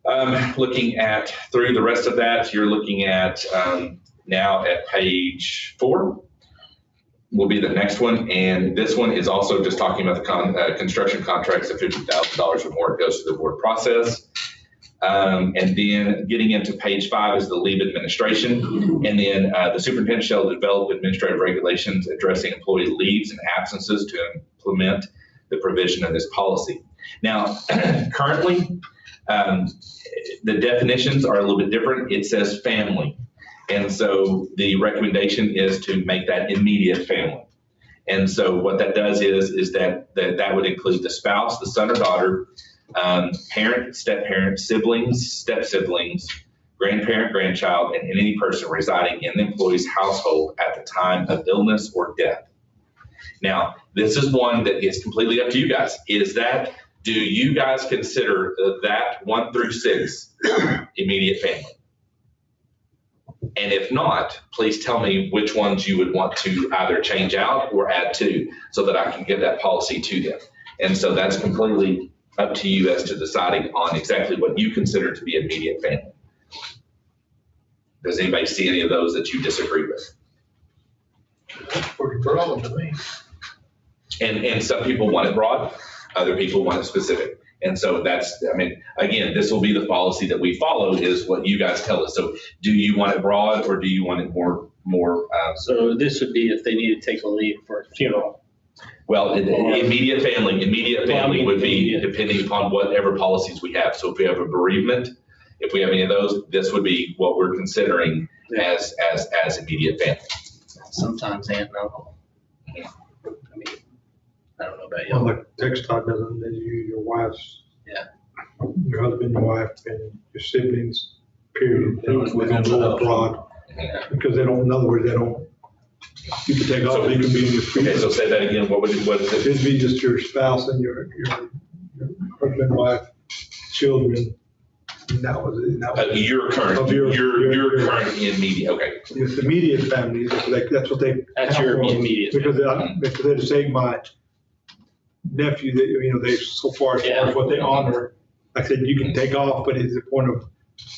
that. Looking at through the rest of that, you're looking at now at page 4 will be the next one. And this one is also just talking about the construction contracts of $50,000 or more. It goes through the board process. And then getting into page 5 is the leave administration. And then the superintendent shall develop administrative regulations addressing employee leaves and absences to implement the provision of this policy. Now, currently, the definitions are a little bit different. It says family. And so the recommendation is to make that immediate family. And so what that does is that would include the spouse, the son or daughter, parent, step-parent, siblings, step-siblings, grandparent, grandchild, and any person residing in the employee's household at the time of illness or death. Now, this is one that is completely up to you guys. Do you guys consider that 1 through 6 immediate family? And if not, please tell me which ones you would want to either change out or add to so that I can give that policy to them. And so that's completely up to you as to deciding on exactly what you consider to be immediate family. Does anybody see any of those that you disagree with? That's pretty broad to me. And some people want it broad, other people want it specific. And so again, this will be the policy that we follow is what you guys tell us. So do you want it broad or do you want it more? So this would be if they need to take a leave for a funeral. Well, immediate family would be depending upon whatever policies we have. So if we have a bereavement, if we have any of those, this would be what we're considering as immediate family. Sometimes aunt and uncle. I mean, I don't know about you. Well, like TxDOT doesn't, then your wife's. Yeah. Your husband, your wife, and your siblings, period. They don't go abroad. Yeah. Because they don't, in other words, you can take off, you can be in your. Okay, so say that again. What is it? It'd be just your spouse and your husband, wife, children. And that was it. Your current immediate, okay. It's immediate family, that's what they. That's your immediate. Because they're to say my nephew, they so far as what they honor, like I said, you can take off, but it's the point of,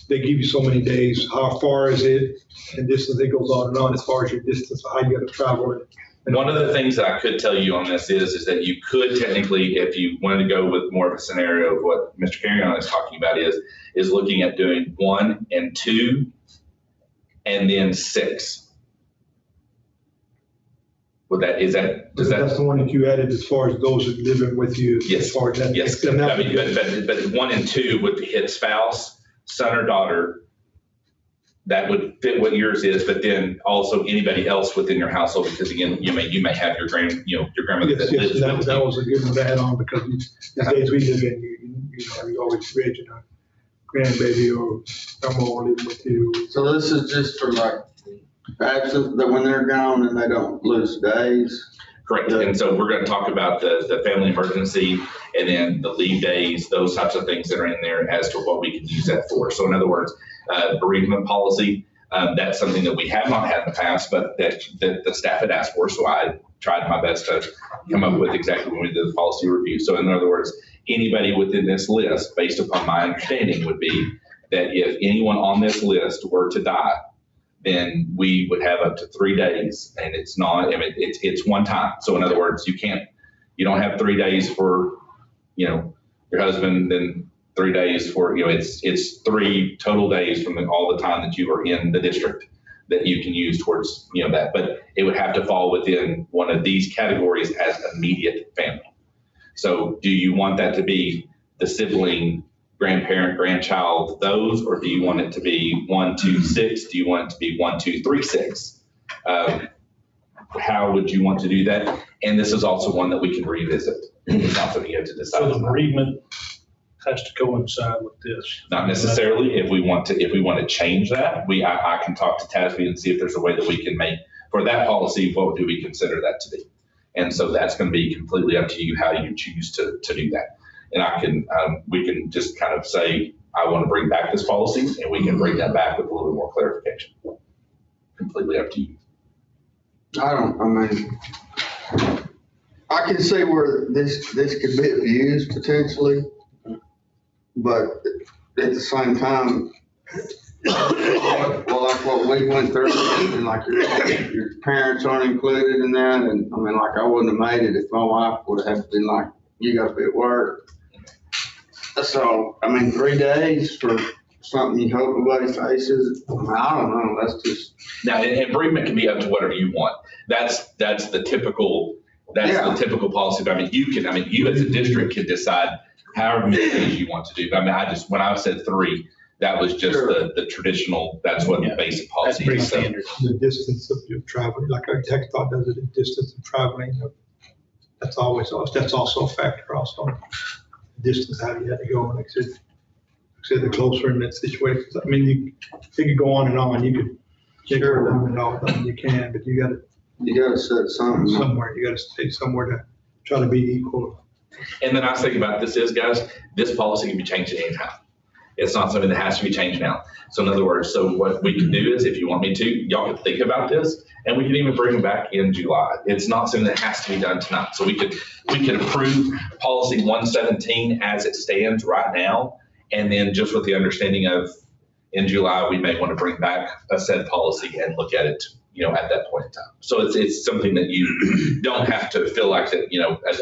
they give you so many days, how far is it, and distance, it goes on and on as far as your distance, how you got to travel. And one of the things that I could tell you on this is that you could technically, if you wanted to go with more of a scenario of what Mr. Carrion is talking about is looking at doing 1 and 2 and then 6. That's the one that you added as far as those that living with you. Yes. As far as that. Yes. But 1 and 2 would hit spouse, son or daughter. That would fit what yours is, but then also anybody else within your household, because again, you may have your grandmother that lives with you. That was a good one to add on, because the days we live in, you always imagine a grandbaby or grandma living with you. So this is just for like absent, that when they're gone and they don't lose days. Correct. And so we're going to talk about the family emergency and then the leave days, those types of things that are in there as to what we can use that for. So in other words, bereavement policy, that's something that we have not had in the past, but that the staff had asked for. So I tried my best to come up with exactly when we did the policy review. So in other words, anybody within this list, based upon my understanding, would be that if anyone on this list were to die, then we would have up to 3 days, and it's not, it's one time. So in other words, you can't You don't have 3 days for, your husband, then 3 days for, it's 3 total days from all the time that you are in the district that you can use towards, that. But it would have to fall within one of these categories as immediate family. So do you want that to be the sibling, grandparent, grandchild, those, or do you want it to be 1, 2, 6? Do you want it to be 1, 2, 3, 6? How would you want to do that? And this is also one that we can revisit. It's not something you have to decide. So the bereavement has to coincide with this. Not necessarily. If we want to change that, I can talk to TASB and see if there's a way that we can make, for that policy, what do we consider that to be? And so that's going to be completely up to you how you choose to do that. And we can just kind of say, I want to bring back this policy, and we can bring that back with a little bit more clarification. Completely up to you. I can see where this could be abused potentially, but at the same time, well, like what we went through, and like your parents aren't included in that, and I wouldn't have made it if my wife would have been like, you got to be at work. So, 3 days for something you hope nobody faces, I don't know, that's just. Now, and bereavement can be up to whatever you want. That's the typical, the typical policy. But you as a district can decide however many days you want to do. When I said 3, that was just the traditional, that's what the basic policy is. That's pretty standard. The distance of your traveling, like our tech thought does it, the distance of traveling, that's also a factor also. Distance, how you had to go, and like I said, the closer in that situation. You could go on and on, you could Sure. and all that, you can, but you gotta set something somewhere, you gotta stay somewhere to try to be equal. And the nice thing about this is, guys, this policy can be changed at any time. It's not something that has to be changed now. So in other words, what we can do is, if you want me to, y'all can think about this, and we can even bring it back in July. It's not something that has to be done tonight. So we could approve policy 117 as it stands right now, and then just with the understanding of in July, we may want to bring back a said policy and look at it, at that point in time. So it's something that you don't have to feel like that,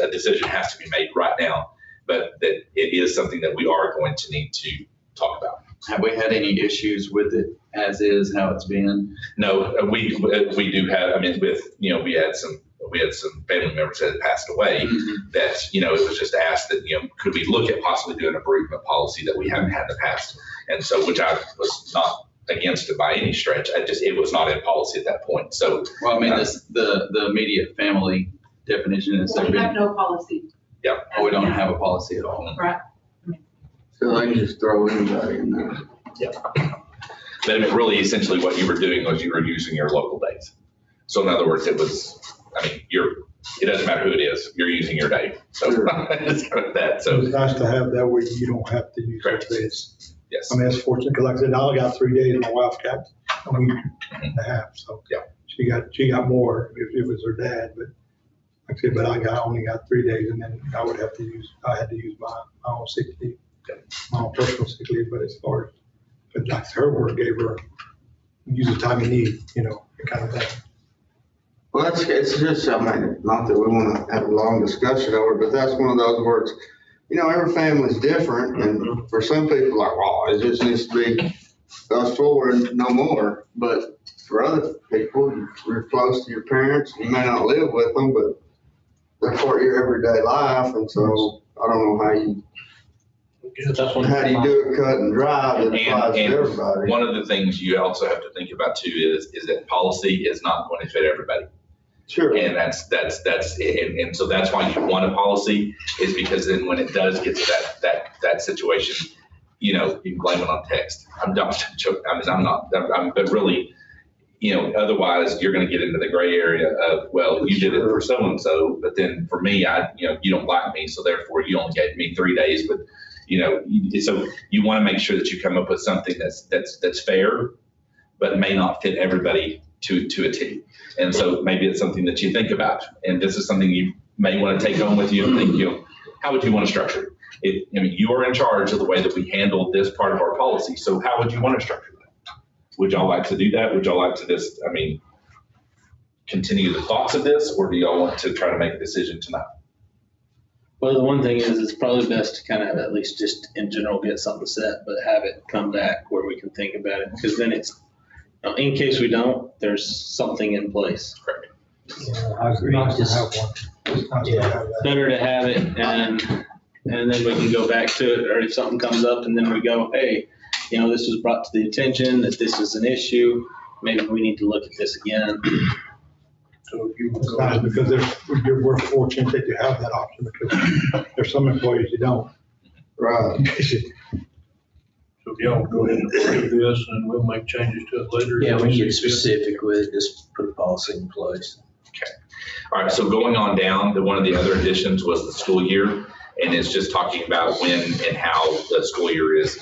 a decision has to be made right now, but that it is something that we are going to need to talk about. Have we had any issues with it as is, how it's been? No, we do have, we had some family members that had passed away that, it was just asked that, could we look at possibly doing a bereavement policy that we haven't had in the past? And so, which I was not against it by any stretch. It was not in policy at that point. So, well, the immediate family definition is. We have no policy. Yeah. We don't have a policy at all. Right. so they can just throw anybody in there. Yeah. But really, essentially what you were doing was you were using your local days. So in other words, it doesn't matter who it is, you're using your day. So it's kind of that. So It's nice to have that way you don't have to use those days. yes. That's fortunate, because like I said, I got 3 days, my wife got a week and a half, so. Yeah. She got more if it was her dad, but like I said, but I only got 3 days, and then I had to use my own sick leave, my own personal sick leave, but as far as, but like her work gave her, use the time you need, kind of thing. Well, it's just, not that we want to have a long discussion over it, but that's one of those words, every family's different, and for some people, like, wow, it just needs to be us four and no more. But for other people, you're close to your parents, you may not live with them, but they're part of your everyday life, and so I don't know how you do it cut and dry that applies to everybody. One of the things you also have to think about too is that policy is not going to fit everybody. Sure. And that's and so that's why you want a policy, is because then when it does get to that situation, you can blame it on text. I'm not joking. But really, otherwise you're going to get into the gray area of, well, you did it for so-and-so, but then for me, you don't like me, so therefore you only gave me 3 days, but so you want to make sure that you come up with something that's fair, but may not fit everybody to a T. And so maybe it's something that you think about, and this is something you may want to take home with you and think, how would you want to structure it? You are in charge of the way that we handle this part of our policy. So how would you want to structure that? Would y'all like to do that? Would y'all like to continue the thoughts of this, or do y'all want to try to make a decision tonight? Well, the one thing is, it's probably best to kind of at least just in general get something set, but have it come back where we can think about it. Because then it's, in case we don't, there's something in place. Yeah, I agree. Nice to have one. It's nice to have that. Better to have it and then we can go back to it, or if something comes up and then we go, hey, this was brought to the attention that this is an issue. Maybe we need to look at this again. So if you would It's go nice ahead and because we're fortunate that you have that option, because there's some employees you don't. Right. So if y'all would go ahead and approve this, and we'll make changes to it later. Yeah, we can get specific with it, just put a policy in place. All right, so going on down, one of the other additions was the school year, and it's just talking about when and how the school year is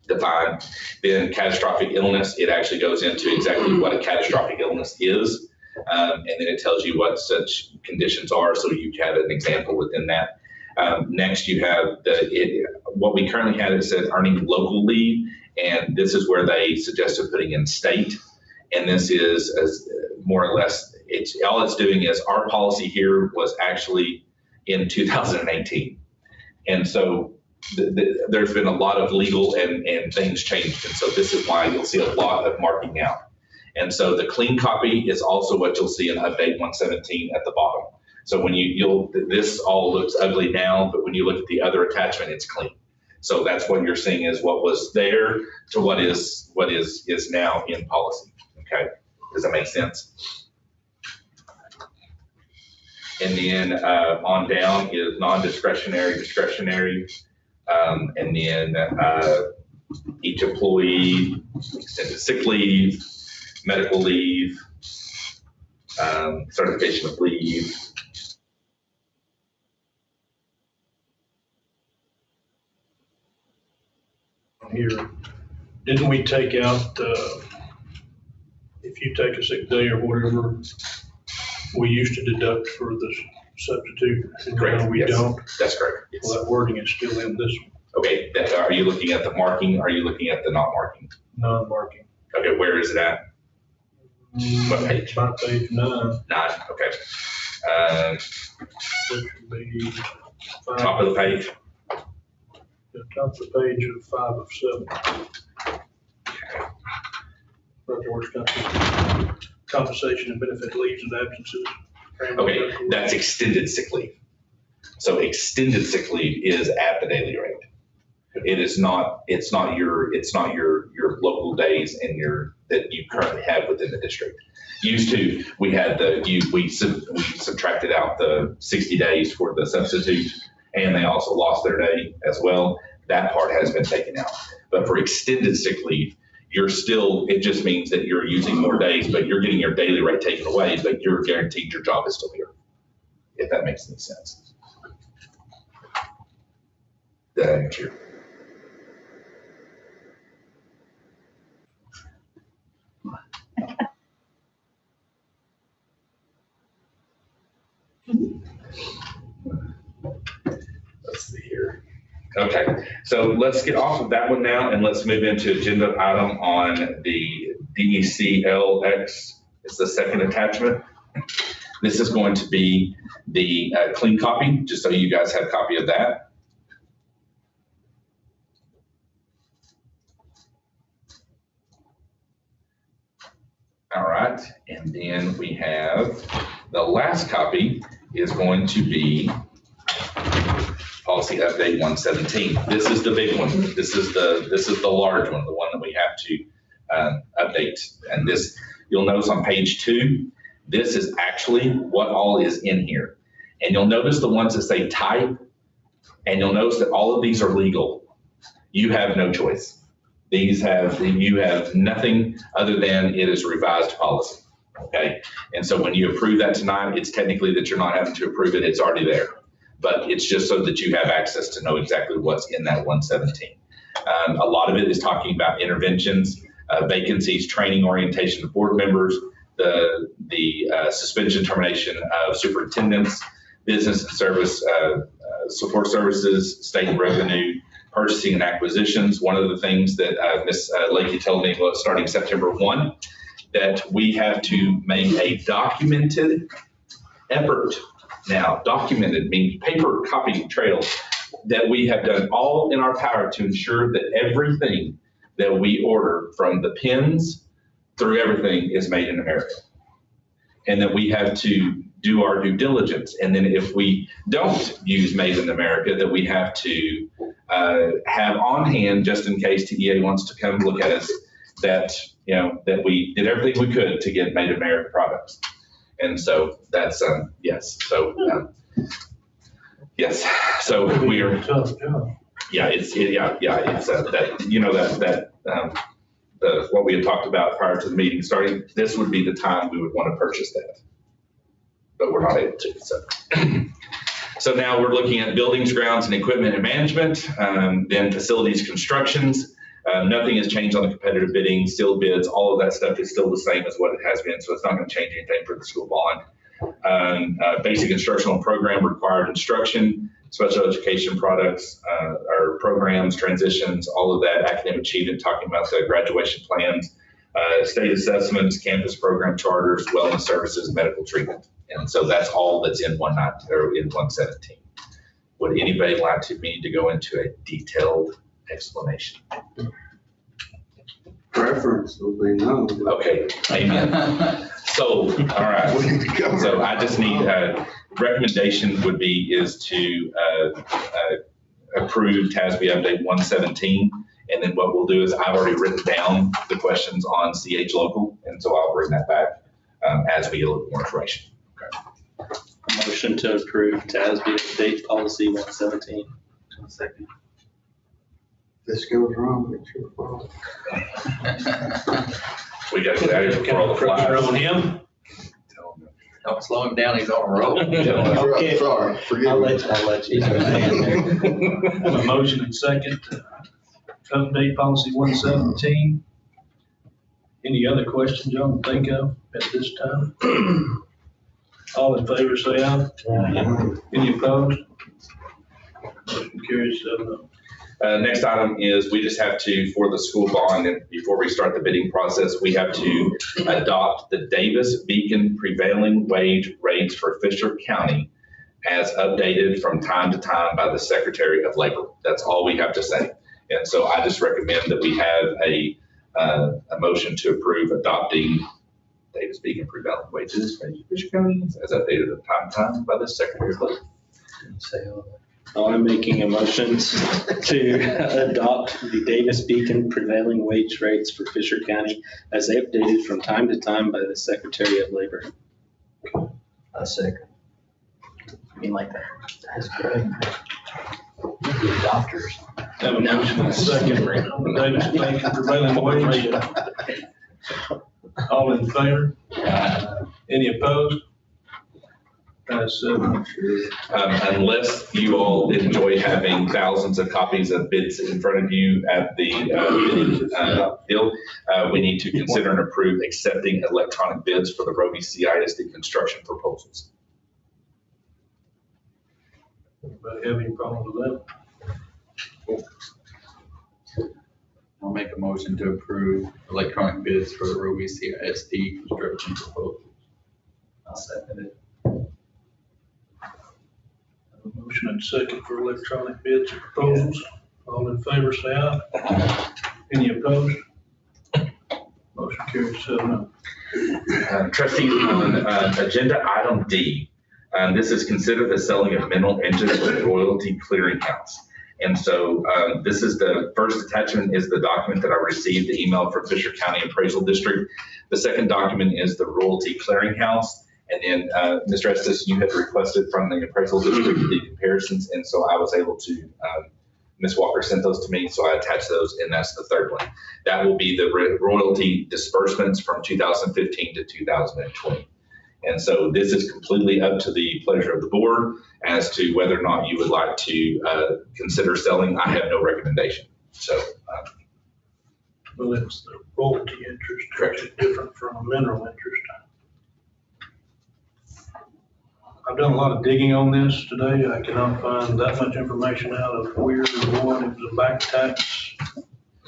defined. Then catastrophic illness, it actually goes into exactly what a catastrophic illness is, and then it tells you what such conditions are, so you have an example within that. Next, you have what we currently have. It says earning local leave, and this is where they suggested putting in state. And this is as more or less, all it's doing is our policy here was actually in 2018. And so there's been a lot of legal and things changed. And so this is why you'll see a lot of marking out. And so the clean copy is also what you'll see in update 117 at the bottom. So when this all looks ugly now, but when you look at the other attachment, it's clean. So that's what you're seeing is what was there to what is now in policy. Okay, does that make sense? And then on down is non-discretionary, discretionary, and then each employee, extended sick leave, medical leave, certification of leave. here, didn't we take out, if you take a sick day or whatever, we used to deduct for the substitute, and now Correct, we yes. don't? That's correct. Yes. Well, that wording is still in this one, Okay, are you looking at the marking? Are you looking at the not marking? non-marking. Okay, where is it at? What page? About page 9, 9, okay. which would be 5. Top of the page. The top of the page of 5 of 7. Compensation and benefit leaves and absences. Okay, that's extended sick leave. So extended sick leave is at the daily rate. It's not your local days and that you currently have within the district. Used to, we had we subtracted out the 60 days for the substitute, and they also lost their day as well. That part has been taken out. But for extended sick leave, it just means that you're using more days, but you're getting your daily rate taken away, but you're guaranteed your job is still here, if that makes any sense. Did I answer your? Let's see here. Okay, so let's get off of that one now, and let's move into agenda item on the DECLX. It's the second attachment. This is going to be the clean copy, just so you guys have a copy of that. All right, and then we have the last copy is going to be Policy Update 117. This is the big one. This is the large one, the one that we have to update. And this, you'll notice on page 2, this is actually what all is in here. And you'll notice the ones that say type, and you'll notice that all of these are legal. You have no choice. You have nothing other than it is revised policy. Okay, and so when you approve that tonight, it's technically that you're not having to approve it. It's already there. But it's just so that you have access to know exactly what's in that 117. A lot of it is talking about interventions, vacancies, training, orientation of board members, the suspension, termination of superintendents, business and service support services, state revenue, purchasing and acquisitions. One of the things that Ms. Lakey told me was starting September 1, that we have to make a documented effort now, documented, means paper copy trail, that we have done all in our power to ensure that everything that we order, from the pens through everything, is made in America. And that we have to do our due diligence. And then if we don't use Made in America, that we have to have on hand, just in case TEA wants to come look at us, that, you know, that we did everything we could to get Made in America products. And so that's, yes. So, yes. So we are, yeah, it's that, you know, what we had talked about prior to the meeting starting, this would be the time we would want to purchase that. But we're not able to, so. So now we're looking at buildings, grounds, and equipment and management, then facilities, constructions. Nothing has changed on the competitive bidding, sealed bids, all of that stuff is still the same as what it has been, so it's not going to change anything for the school bond. Basic instructional program, required instruction, special education products, our programs, transitions, all of that, academic achievement, talking about the graduation plans, state assessments, campus program charters, wellness services, medical treatment. And so that's all that's in 117. Would anybody like me to go into a detailed explanation? Preference will be no. Okay, amen. So, all right. So I just need, recommendation would be is to approve TASB update 117. And then what we'll do is I've already written down the questions on CH local. And so I'll bring that back as we get a little more information. Motion to approve TASB update policy 117. Second. This goes wrong, it's your fault. We got to get out of here before all the Pressure flies. on him. Don't slow him down, he's on a roll. Okay. Sorry, forgive I'll me. let you. A motion and second to update policy 117. Any other questions y'all can think of at this time? All in favor, say aye. Any opposed? Motion carries 7-0. Next item is we just have to, for the school bond, and before we start the bidding process, we have to adopt the Davis Beacon prevailing wage rates for Fisher County as updated from time to time by the Secretary of Labor. That's all we have to say. And so I just recommend that we have a motion to approve adopting Davis Beacon prevailing wages for Fisher County as updated from time to time by the Secretary of Labor. I'm making a motion to adopt the Davis Beacon prevailing wage rates for Fisher County as updated from time to time by the Secretary of Labor. A second. I mean, like that. That's great. Good doctors. Have a motion and a second on the Davis Beacon prevailing wage. All in favor? Any opposed? That's 7. Unless you all enjoy having thousands of copies of bids in front of you at the bidding field, we need to consider and approve accepting electronic bids for the Roby CISD construction proposals. Anybody have any problems with that? I'll make a motion to approve electronic bids for the Roby CISD construction proposals. I'll second it. A motion and second for electronic bids and proposals. All in favor, say aye. Any opposed? Motion carries 7-0. Trustees, on agenda item D, this is considered the selling of mineral engines with royalty clearinghouse. And so this is the first attachment is the document that I received, the email from Fisher County Appraisal District. The second document is the royalty clearinghouse. And then Mr. Estes, you had requested from the appraisal district the comparisons. And so I was able to, Ms. Walker sent those to me. So I attached those, and that's the third one. That will be the royalty disbursements from 2015 to 2020. And so this is completely up to the pleasure of the board as to whether or not you would like to consider selling. I have no recommendation. So. Well, it's the royalty interest, Correct. which is different from a mineral interest. I've done a lot of digging on this today. I cannot find that much information out of where or what it was a back tax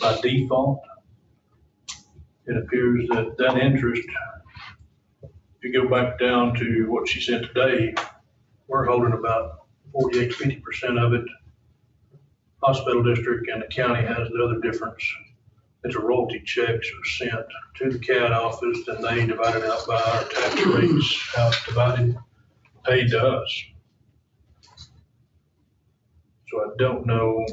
by default. It appears that that interest you go back down to what she sent today, we're holding about 48, 50% of it. Hospital district and the county has the other difference. It's a royalty checks are sent to the CAD office, then they divide it out by our tax rates, how it's divided, paid to us. So I don't know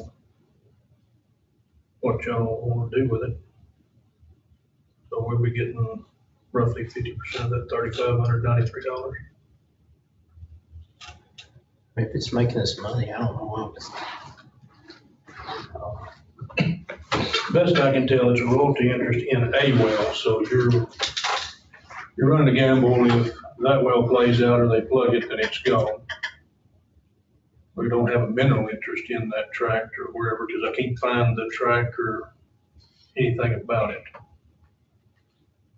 what y'all want to do with it. So we'll be getting roughly 50% of that $3,593. If it's making us money, I don't know why it's. Best I can tell, it's a royalty interest in a well, so you're running a gamble if that well plays out or they plug it, then it's gone. We don't have a mineral interest in that tract or wherever, because I can't find the tract or anything about it.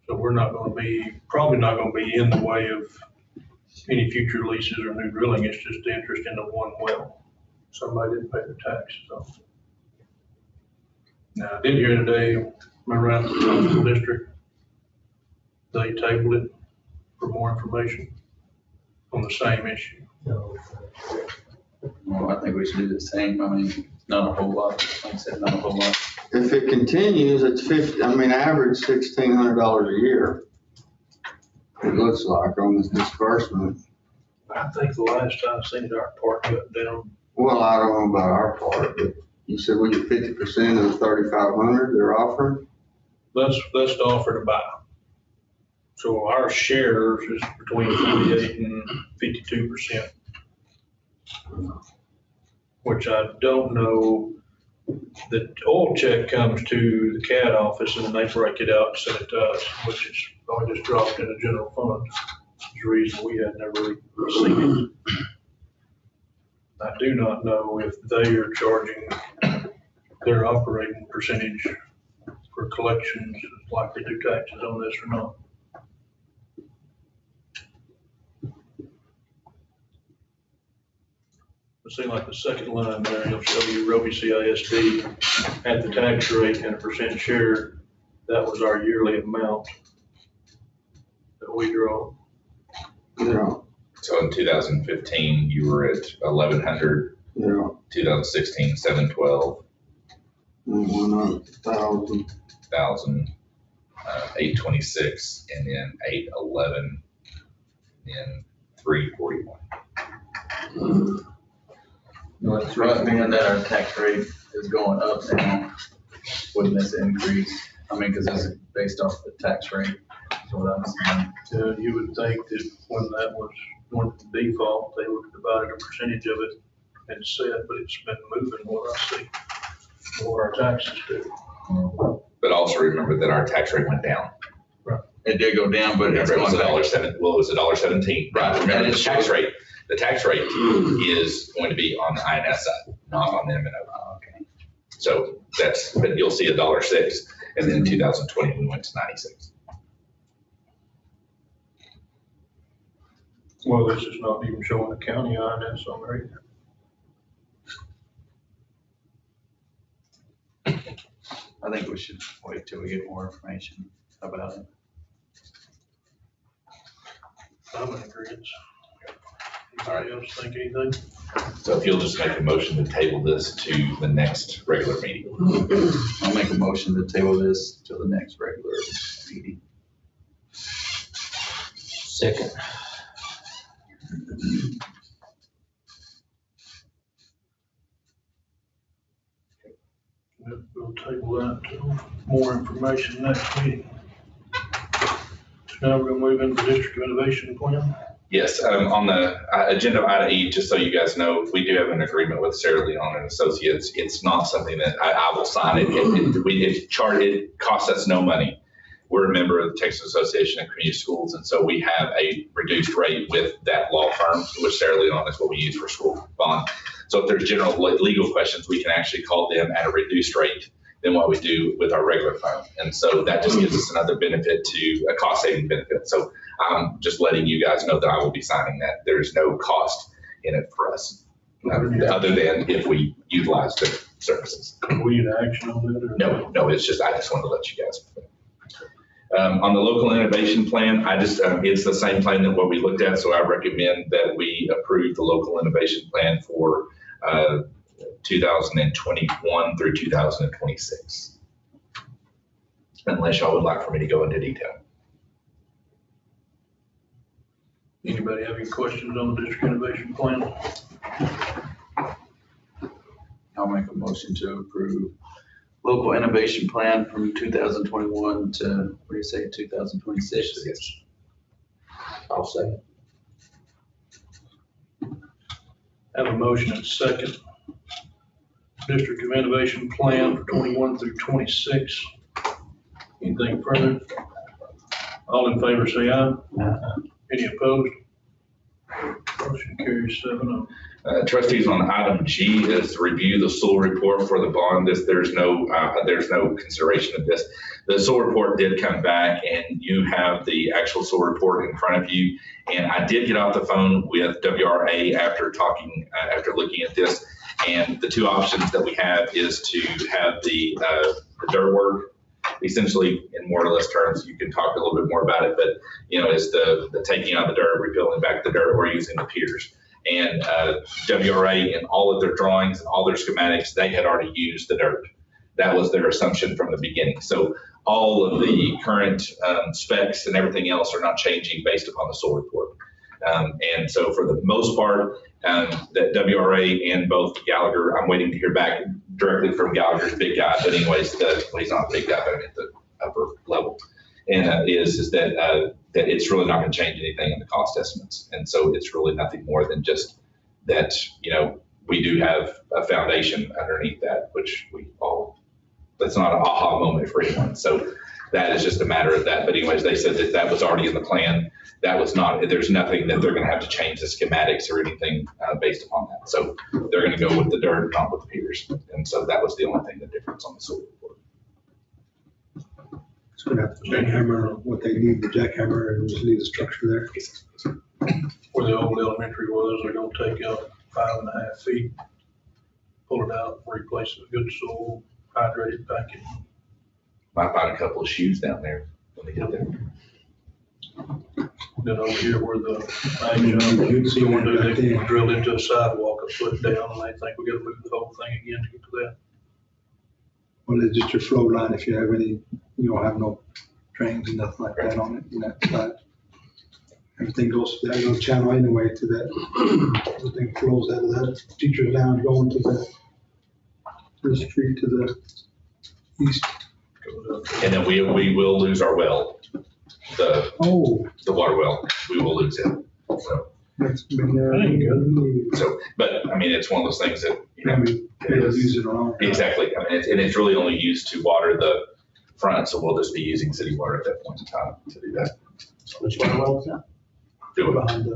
So we're not gonna be, probably not gonna be in the way of any future leases or new drilling. It's just the interest in the one well. Somebody didn't pay their taxes on it. Now, I did hear today, around the hospital district, they tabled it for more information on the same issue. Well, I think we should do the same. I mean, not a whole lot. Like I said, not a whole lot. If it continues, it's average $1,600 a year. It looks like on this disbursement. I think the last time I seen it, our part got down. Well, I don't know about our part, but you said we get 50% of the 3,500 they're offering? That's the offer to buy. So our shares is between 48 and 52%. Which I don't know, the oil check comes to the CAD office and then they break it out and send it to us, which is probably just dropped in the general fund. That's the reason we had never received it. I do not know if they are charging their operating percentage for collections like they do taxes on this or not. It seems like the second line there, it'll show you Roby CISD at the tax rate and a percent share. That was our yearly amount that we draw. Yeah. So in 2015, you were at 1,100. Yeah. 2016, 712. Went up 1,000. 826, and then 811, and 341. No, it's right, being that our tax rate is going up now, wouldn't this increase? I mean, because this is based off the tax rate, is what I'm saying. You would think that when that was going to default, they would have divided a percentage of it and set, but it's been moving what I see, what our taxes do. But also remember that our tax rate went down. It did go down, but it's Remember, it was going back. $1.07. Well, it was $1.17. Right. Remember the tax rate. The tax rate is going to be on the INS side, not on the M&O. Okay. So but you'll see $1.06, and then in 2020 we went to 96. Well, this is not even showing the county INS on there either. I think we should wait till we get more information about it. I'm in agreement. Anybody else think anything? So if you'll just make a motion to table this to the next regular meeting. I'll make a motion to table this till the next regular meeting. Second. We'll table that till more information next meeting. So now we're gonna move into the District of Innovation Plan. Yes, on the agenda item E, just so you guys know, we do have an agreement with Sarah Leon and Associates. It's not something that I will sign it. It costs us no money. We're a member of the Texas Association of Community Schools, and so we have a reduced rate with that law firm, which Sarah Leon is what we use for school bond. So if there's general legal questions, we can actually call them at a reduced rate than what we do with our regular firm. And so that just gives us another benefit a cost saving benefit. So I'm just letting you guys know that I will be signing that. There's no cost in it for us, other than if we utilize the services. We need action on that or? No, it's just, I just wanted to let you guys know. On the local innovation plan, it's the same plan that what we looked at, so I recommend that we approve the local innovation plan for 2021 through 2026. Unless y'all would like for me to go into detail. Anybody have any questions on the district innovation plan? I'll make a motion to approve local innovation plan from 2021 to, what do you say, 2026? Yes. I'll say. Have a motion and a second. District of Innovation Plan for 21 through 26. Anything further? All in favor, say aye. Any opposed? Motion carries 7-0. Trustees, on item G is to review the SOIL report for the bond. There's no consideration of this. The SOIL report did come back, and you have the actual SOIL report in front of you. And I did get off the phone with WRA after looking at this. And the two options that we have is to have the dirt work. Essentially, in more or less terms, you can talk a little bit more about it, but it's the taking out the dirt, repealing back the dirt, or using the piers. And WRA, in all of their drawings and all their schematics, they had already used the dirt. That was their assumption from the beginning. So all of the current specs and everything else are not changing based upon the SOIL report. And so for the most part, that WRA and both Gallagher, I'm waiting to hear back directly from Gallagher's big guy, but anyways, he's not a big guy, but at the upper level. And is that it's really not going to change anything in the cost estimates. And so it's really nothing more than just that, we do have a foundation underneath that, which that's not an aha moment for anyone. So that is just a matter of that. But anyways, they said that was already in the plan. There's nothing that they're going to have to change the schematics or anything based upon that. So they're going to go with the dirt, not with the piers. And so that was the only thing, the difference on the SOIL report. It's gonna have to jackhammer what they need, the jackhammer, and just leave the structure there. Where the old elementary was, they're gonna take out 5.5 feet, pull it out, replace it with good soil, hydrated back in. Might find a couple of shoes down there when they get there. Then over here where the, see one back they there. drilled into a sidewalk a foot down, and they think we gotta move the whole thing again to get to that. Well, it's just your flow line. If you have any, you don't have no drains and nothing like that on it, and that side. Everything goes to that little channel anyway to that. Everything flows out of that teacher's lounge going to the street to the east. And then we will lose our well, the water well. We will lose it. So That's been there. So, but I mean, it's one of those things that, Use it on. exactly. I mean, it's really only used to water the front, so we'll just be using city water at that point in time to do that. Which one was that? Do it. Behind the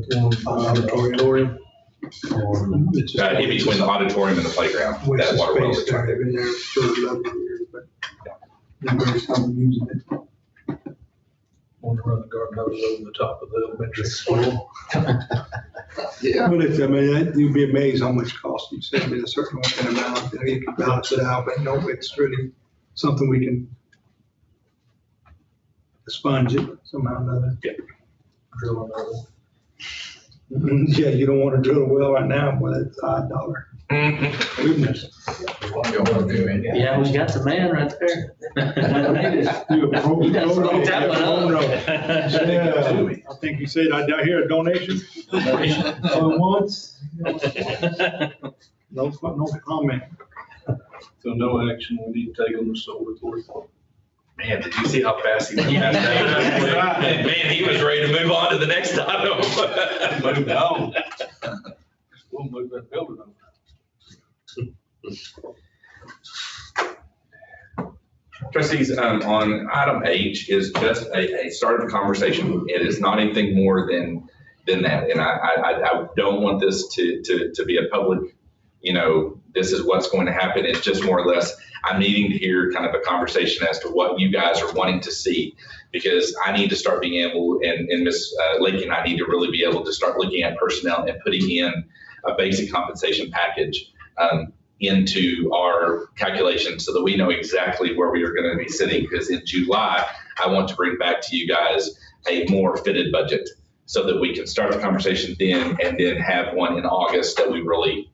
auditorium. It's just- In between the auditorium and the playground, Waste that of water well space is right there. there. They've been there for 11 years, but nobody's come using it. Want to run the garden hose over the top of the elementary school. Yeah. Well, you'd be amazed how much cost you save in a certain amount, you can balance it out, but no, it's really something we can sponge it somehow or another. Drill another. Yeah, you don't want to drill a well right now, but it's $5. Goodness. Yeah, we got the man right there. You approach- He done broke that one up. Yeah, I think he said, I hear a donation. Once. No comment. So no action we need to take on the SOIL report. Man, did you see how fast he went? Man, he was ready to move on to the next item. Moved on. We'll move that building over. Trustees, on item H is just a start of the conversation. It is not anything more than that. And I don't want this to be a public, this is what's going to happen. It's just more or less, I'm needing to hear kind of a conversation as to what you guys are wanting to see, because I need to start being able, and Ms. Lincoln, I need to really be able to start looking at personnel and putting in a basic compensation package into our calculations so that we know exactly where we are going to be sitting, because in July, I want to bring back to you guys a more fitted budget so that we can start the conversation then and then have one in August that we really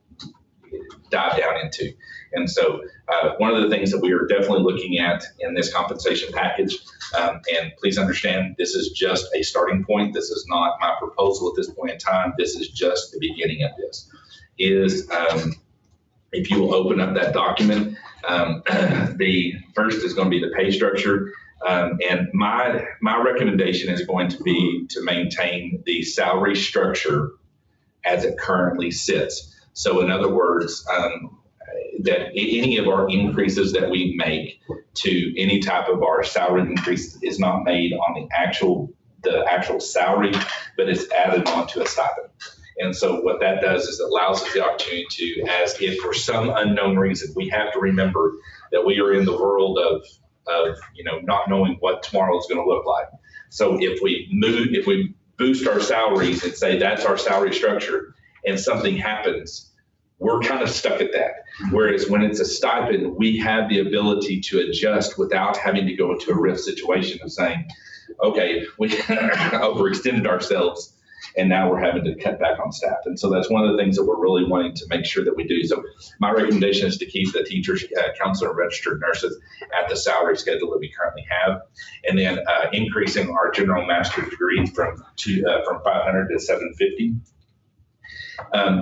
dive down into. And so one of the things that we are definitely looking at in this compensation package, and please understand, this is just a starting point. This is not my proposal at this point in time. This is just the beginning of this, is if you will open up that document, the first is going to be the pay structure. And my recommendation is going to be to maintain the salary structure as it currently sits. So in other words, that any of our increases that we make to any type of our salary increase is not made on the actual salary, but it's added on to a stipend. And so what that does is it allows us the opportunity to, as if for some unknown reason, we have to remember that we are in the world of not knowing what tomorrow is going to look like. So if we boost our salaries and say that's our salary structure and something happens, we're kind of stuck at that. Whereas when it's a stipend, we have the ability to adjust without having to go into a risk situation of saying, okay, we overextended ourselves and now we're having to cut back on staff. And so that's one of the things that we're really wanting to make sure that we do. So my recommendation is to keep the teachers, counselor, and registered nurses at the salary schedule that we currently have, and then increasing our general master's degrees from 500 to 750.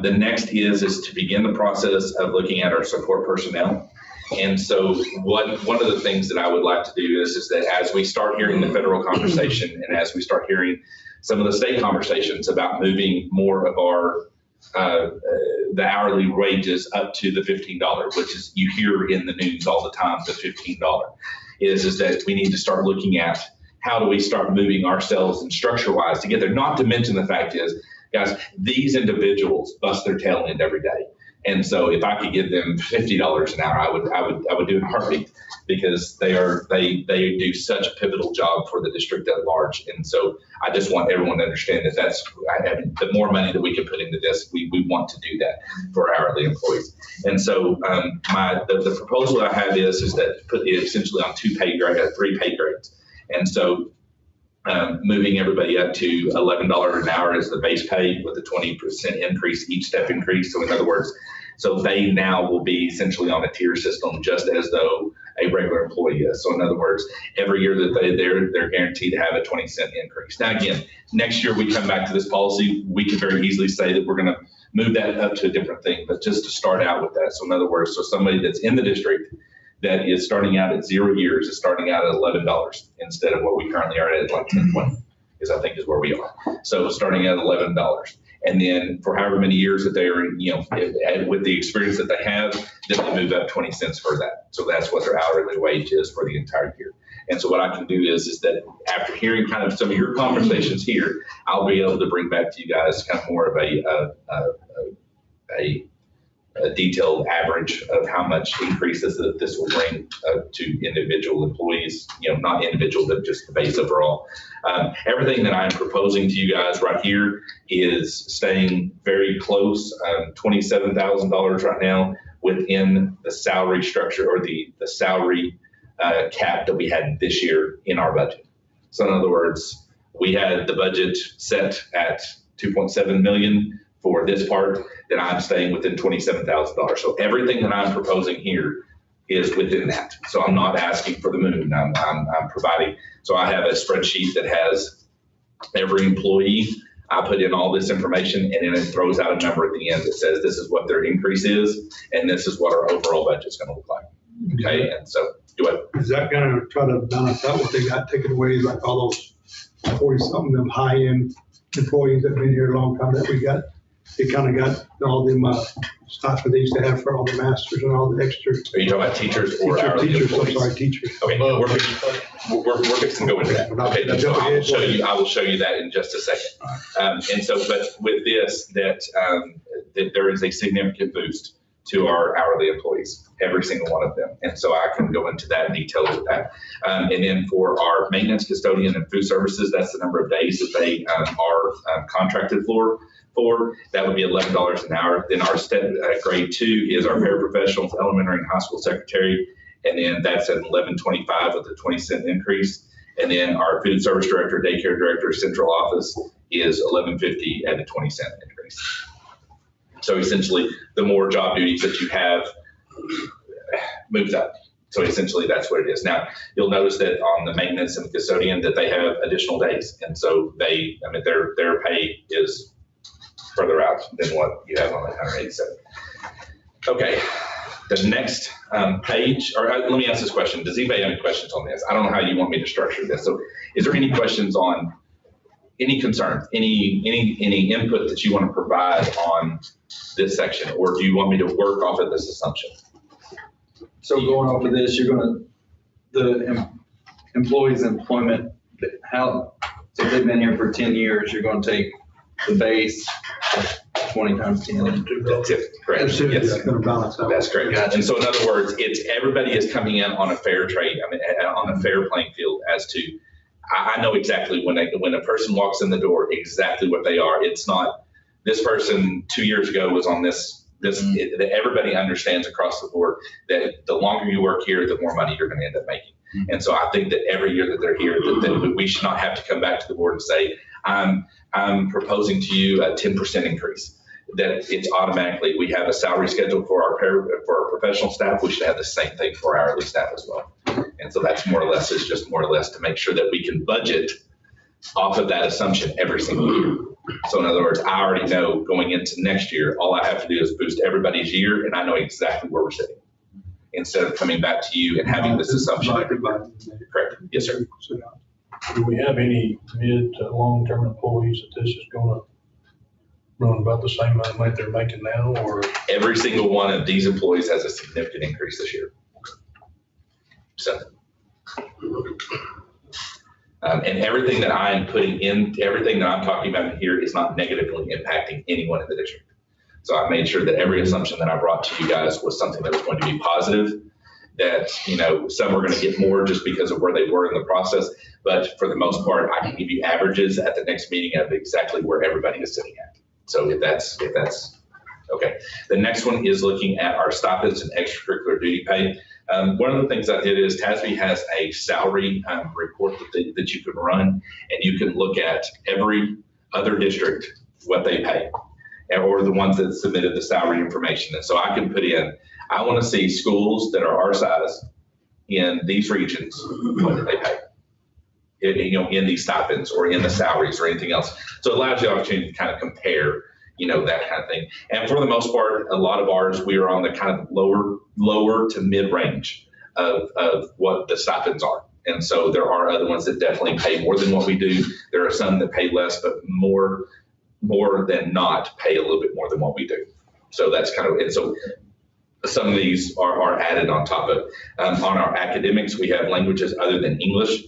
The next is to begin the process of looking at our support personnel. And so one of the things that I would like to do is that as we start hearing the federal conversation and as we start hearing some of the state conversations about moving more of our the hourly wages up to the $15, which is you hear in the news all the time, the $15, is that we need to start looking at how do we start moving ourselves and structure-wise together. Not to mention the fact is, guys, these individuals bust their tail end every day. And so if I could give them $50 an hour, I would do it in a heartbeat, because they do such a pivotal job for the district at large. And so I just want everyone to understand that the more money that we can put into this, we want to do that for our hourly employees. And so the proposal I have is that put it essentially on 3 pay grades. And so moving everybody up to $11 an hour as the base pay with a 20% increase, each step increase. So in other words, so they now will be essentially on a tier system just as though a regular employee is. So in other words, every year that they're guaranteed to have a 20-cent increase. Now again, next year we come back to this policy, we can very easily say that we're going to move that up to a different thing, but just to start out with that. So in other words, so somebody that's in the district that is starting out at 0 years is starting out at $11 instead of what we currently are at like 10.20, is I think is where we are. So starting at $11. And then for however many years that they are, with the experience that they have, then they move up 20 cents for that. So that's what their hourly wage is for the entire year. And so what I can do is that after hearing kind of some of your conversations here, I'll be able to bring back to you guys kind of more of a detailed average of how much increases that this will bring to individual employees, not individual, but just the base overall. Everything that I'm proposing to you guys right here is staying very close, $27,000 right now within the salary structure or the salary cap that we had this year in our budget. So in other words, we had the budget set at $2.7 million for this part, then I'm staying within $27,000. So everything that I'm proposing here is within that. So I'm not asking for the moon. I'm providing. So I have a spreadsheet that has every employee. I put in all this information, and then it throws out a number at the end that says this is what their increase is, and this is what our overall budget is going to look like. Okay, and so do it. Is that going to try to balance out what they got taken away, like all those 40-something them high-end employees that have been here a long time that we got? They kind of got all them stuff that they used to have for all the masters and all the extra. Are you talking about teachers or hourly employees? Teachers. Okay, we're fixing to go into that. Okay, so I will show you that in just a second. And so, but with this, that there is a significant boost to our hourly employees, every single one of them. And so I can go into that in detail with that. And then for our maintenance, custodian, and food services, that's the number of days that they are contracted for. for, that would be $11 an hour. Then our grade 2 is our paraprofessionals, elementary and high school secretary, and then that's at $11.25 with a 20-cent increase. And then our food service director, daycare director, central office is $11.50 at a 20-cent increase. So essentially, the more job duties that you have moves up. So essentially, that's what it is. Now, you'll notice that on the maintenance and the custodian that they have additional days, and so their pay is further out than what you have on the 187. Okay, the next page, or let me ask this question. Does anybody have any questions on this? I don't know how you want me to structure this. So is there any questions on any concerns, any input that you want to provide on this section, or do you want me to work off of this assumption? So going off of this, you're gonna, the employee's employment, so if they've been here for 10 years, you're gonna take the base 20 times 10. That's it, correct. That's gonna balance out. That's correct. Gotcha. And so in other words, it's everybody is coming in on a fair trade, on a fair playing field as to, I know exactly when a person walks in the door, exactly what they are. It's not, this person 2 years ago was on this, everybody understands across the board that the longer you work here, the more money you're going to end up making. And so I think that every year that they're here, that we should not have to come back to the board and say, I'm proposing to you a 10% increase. That it's automatically, we have a salary schedule for our professional staff. We should have the same thing for our hourly staff as well. And so that's more or less, is just more or less to make sure that we can budget off of that assumption every single year. So in other words, I already know going into next year, all I have to do is boost everybody's year, and I know exactly where we're sitting, instead of coming back to you and having this assumption. Correct. Yes, sir. Do we have any mid to long-term employees that this is gonna run about the same amount of money they're making now, or? Every single one of these employees has a significant increase this year. So. And everything that I am putting in, everything that I'm talking about in here is not negatively impacting anyone in the district. So I made sure that every assumption that I brought to you guys was something that was going to be positive, that, some are going to get more just because of where they were in the process. But for the most part, I can give you averages at the next meeting of exactly where everybody is sitting at. So if that's okay. The next one is looking at our stipends and extracurricular duty pay. One of the things I did is TASB has a salary report that you can run, and you can look at every other district, what they pay, or the ones that submitted the salary information. And so I can put in, I want to see schools that are our size in these regions, what do they pay? In these stipends or in the salaries or anything else. So it allows you the opportunity to kind of compare, that kind of thing. And for the most part, a lot of ours, we are on the kind of lower to mid range of what the stipends are. And so there are other ones that definitely pay more than what we do. There are some that pay less, but more than not pay a little bit more than what we do. So that's kind of, and so some of these are added on top of. On our academics, we have languages other than English.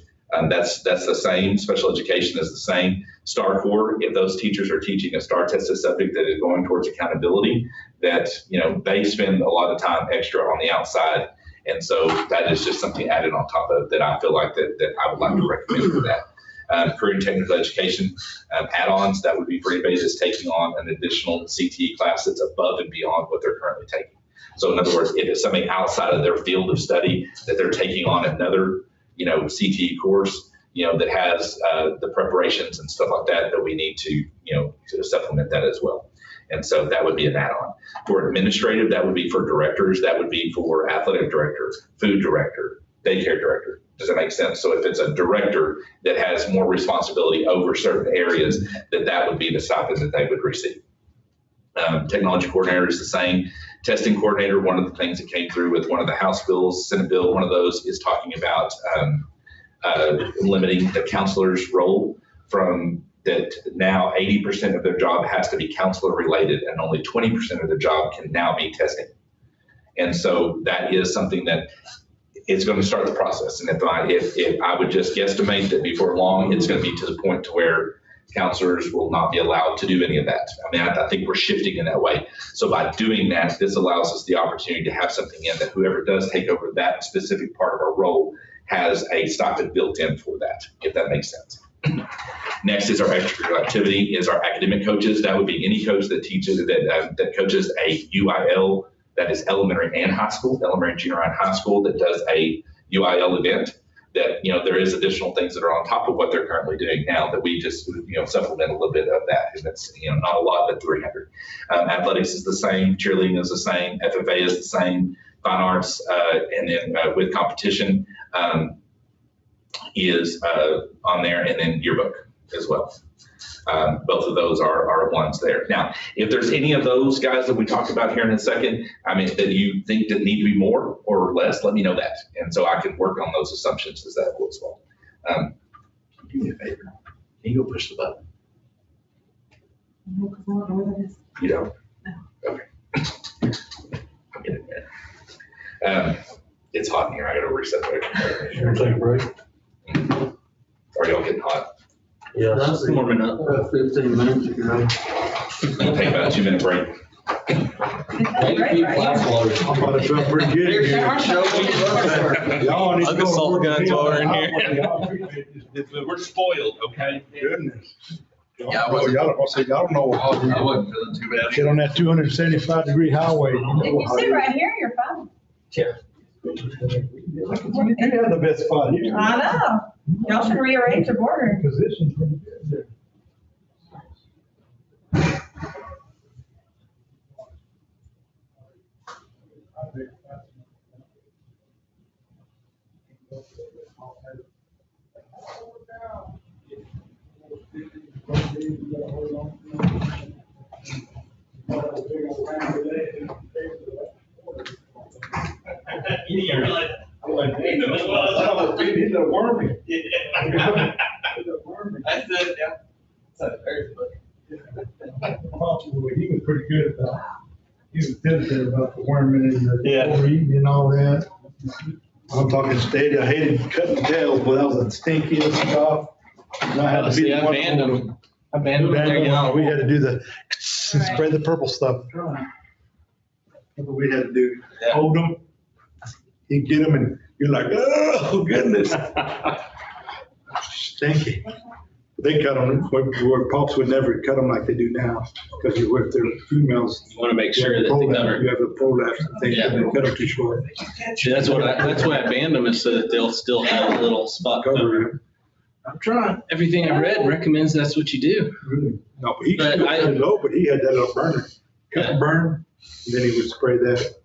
That's the same. Special education is the same. STAR Core, if those teachers are teaching a STAR tested subject that is going towards accountability, that, they spend a lot of time extra on the outside. And so that is just something added on top of that I feel like that I would like to recommend for that. Career and technical education, add-ons, that would be for anybody that's taking on an additional CTE class that's above and beyond what they're currently taking. So in other words, if it's something outside of their field of study that they're taking on another CTE course, that has the preparations and stuff like that we need to supplement that as well. And so that would be an add-on. For administrative, that would be for directors, that would be for athletic director, food director, daycare director. Does that make sense? So if it's a director that has more responsibility over certain areas, that would be the stipend that they would receive. Technology coordinator is the same. Testing coordinator, one of the things that came through with one of the House bills, Senate bill, one of those is talking about limiting the counselor's role from that now 80% of their job has to be counselor related and only 20% of the job can now be testing. And so that is something that it's going to start the process. And if I would just guesstimate that before long, it's going to be to the point to where counselors will not be allowed to do any of that. I think we're shifting in that way. So by doing that, this allows us the opportunity to have something in that whoever does take over that specific part of our role has a stipend built in for that, if that makes sense. Next is our extracurricular activity, is our academic coaches. That would be any coach that teaches, that coaches a UIL, that is elementary and high school, elementary, junior, and high school, that does a UIL event. That, there is additional things that are on top of what they're currently doing now that we just, supplement a little bit of that. And that's, not a lot, but 300. Athletics is the same, cheerleading is the same, FFA is the same, fine arts, and then with competition is on there, and then yearbook as well. Both of those are ones there. Now, if there's any of those guys that we talked about here in a second, that you think that need to be more or less, let me know that. And so I can work on those assumptions as that goes well. Do me a favor. Can you go push the button? You don't? No. Okay. I'll get it there. It's hot in here. I got to reset there. Sure, take a break. Are y'all getting hot? Yeah, That's warming up. 15 minutes ago. We'll take about a 2-minute break. I'm about to feel pretty good in here. Y'all need to go. Salt guns while we're in here. We're spoiled, okay? Goodness. Yeah, I Y'all don't know. I wasn't feeling too bad. Get on that 275-degree highway. If you sit right here, you're fine. You have the best spot here. I know. Y'all should rearrange your border. Position's pretty good there. He was pretty good about, he was good about the worming and the overeating and all that. I'm talking steady. I hated cutting tails, but that was the stinkiest stuff. And I had to be I banned them. I banned them. There you go. We had to do the spray the purple stuff. That's what we had to do. Hold them. You get them and you're like, oh goodness. Stinky. They cut them where pops would never cut them like they do now, because if they're females. You want to make sure that they cover. You have the prolapse and things, and they cut them too short. See, that's why I banned them, is so that they'll still have a little spot cover. I'm trying. Everything I've read recommends that's what you do. Really? No, but he still cut low, but he had that little burner. Cut and burn, and then he would spray that.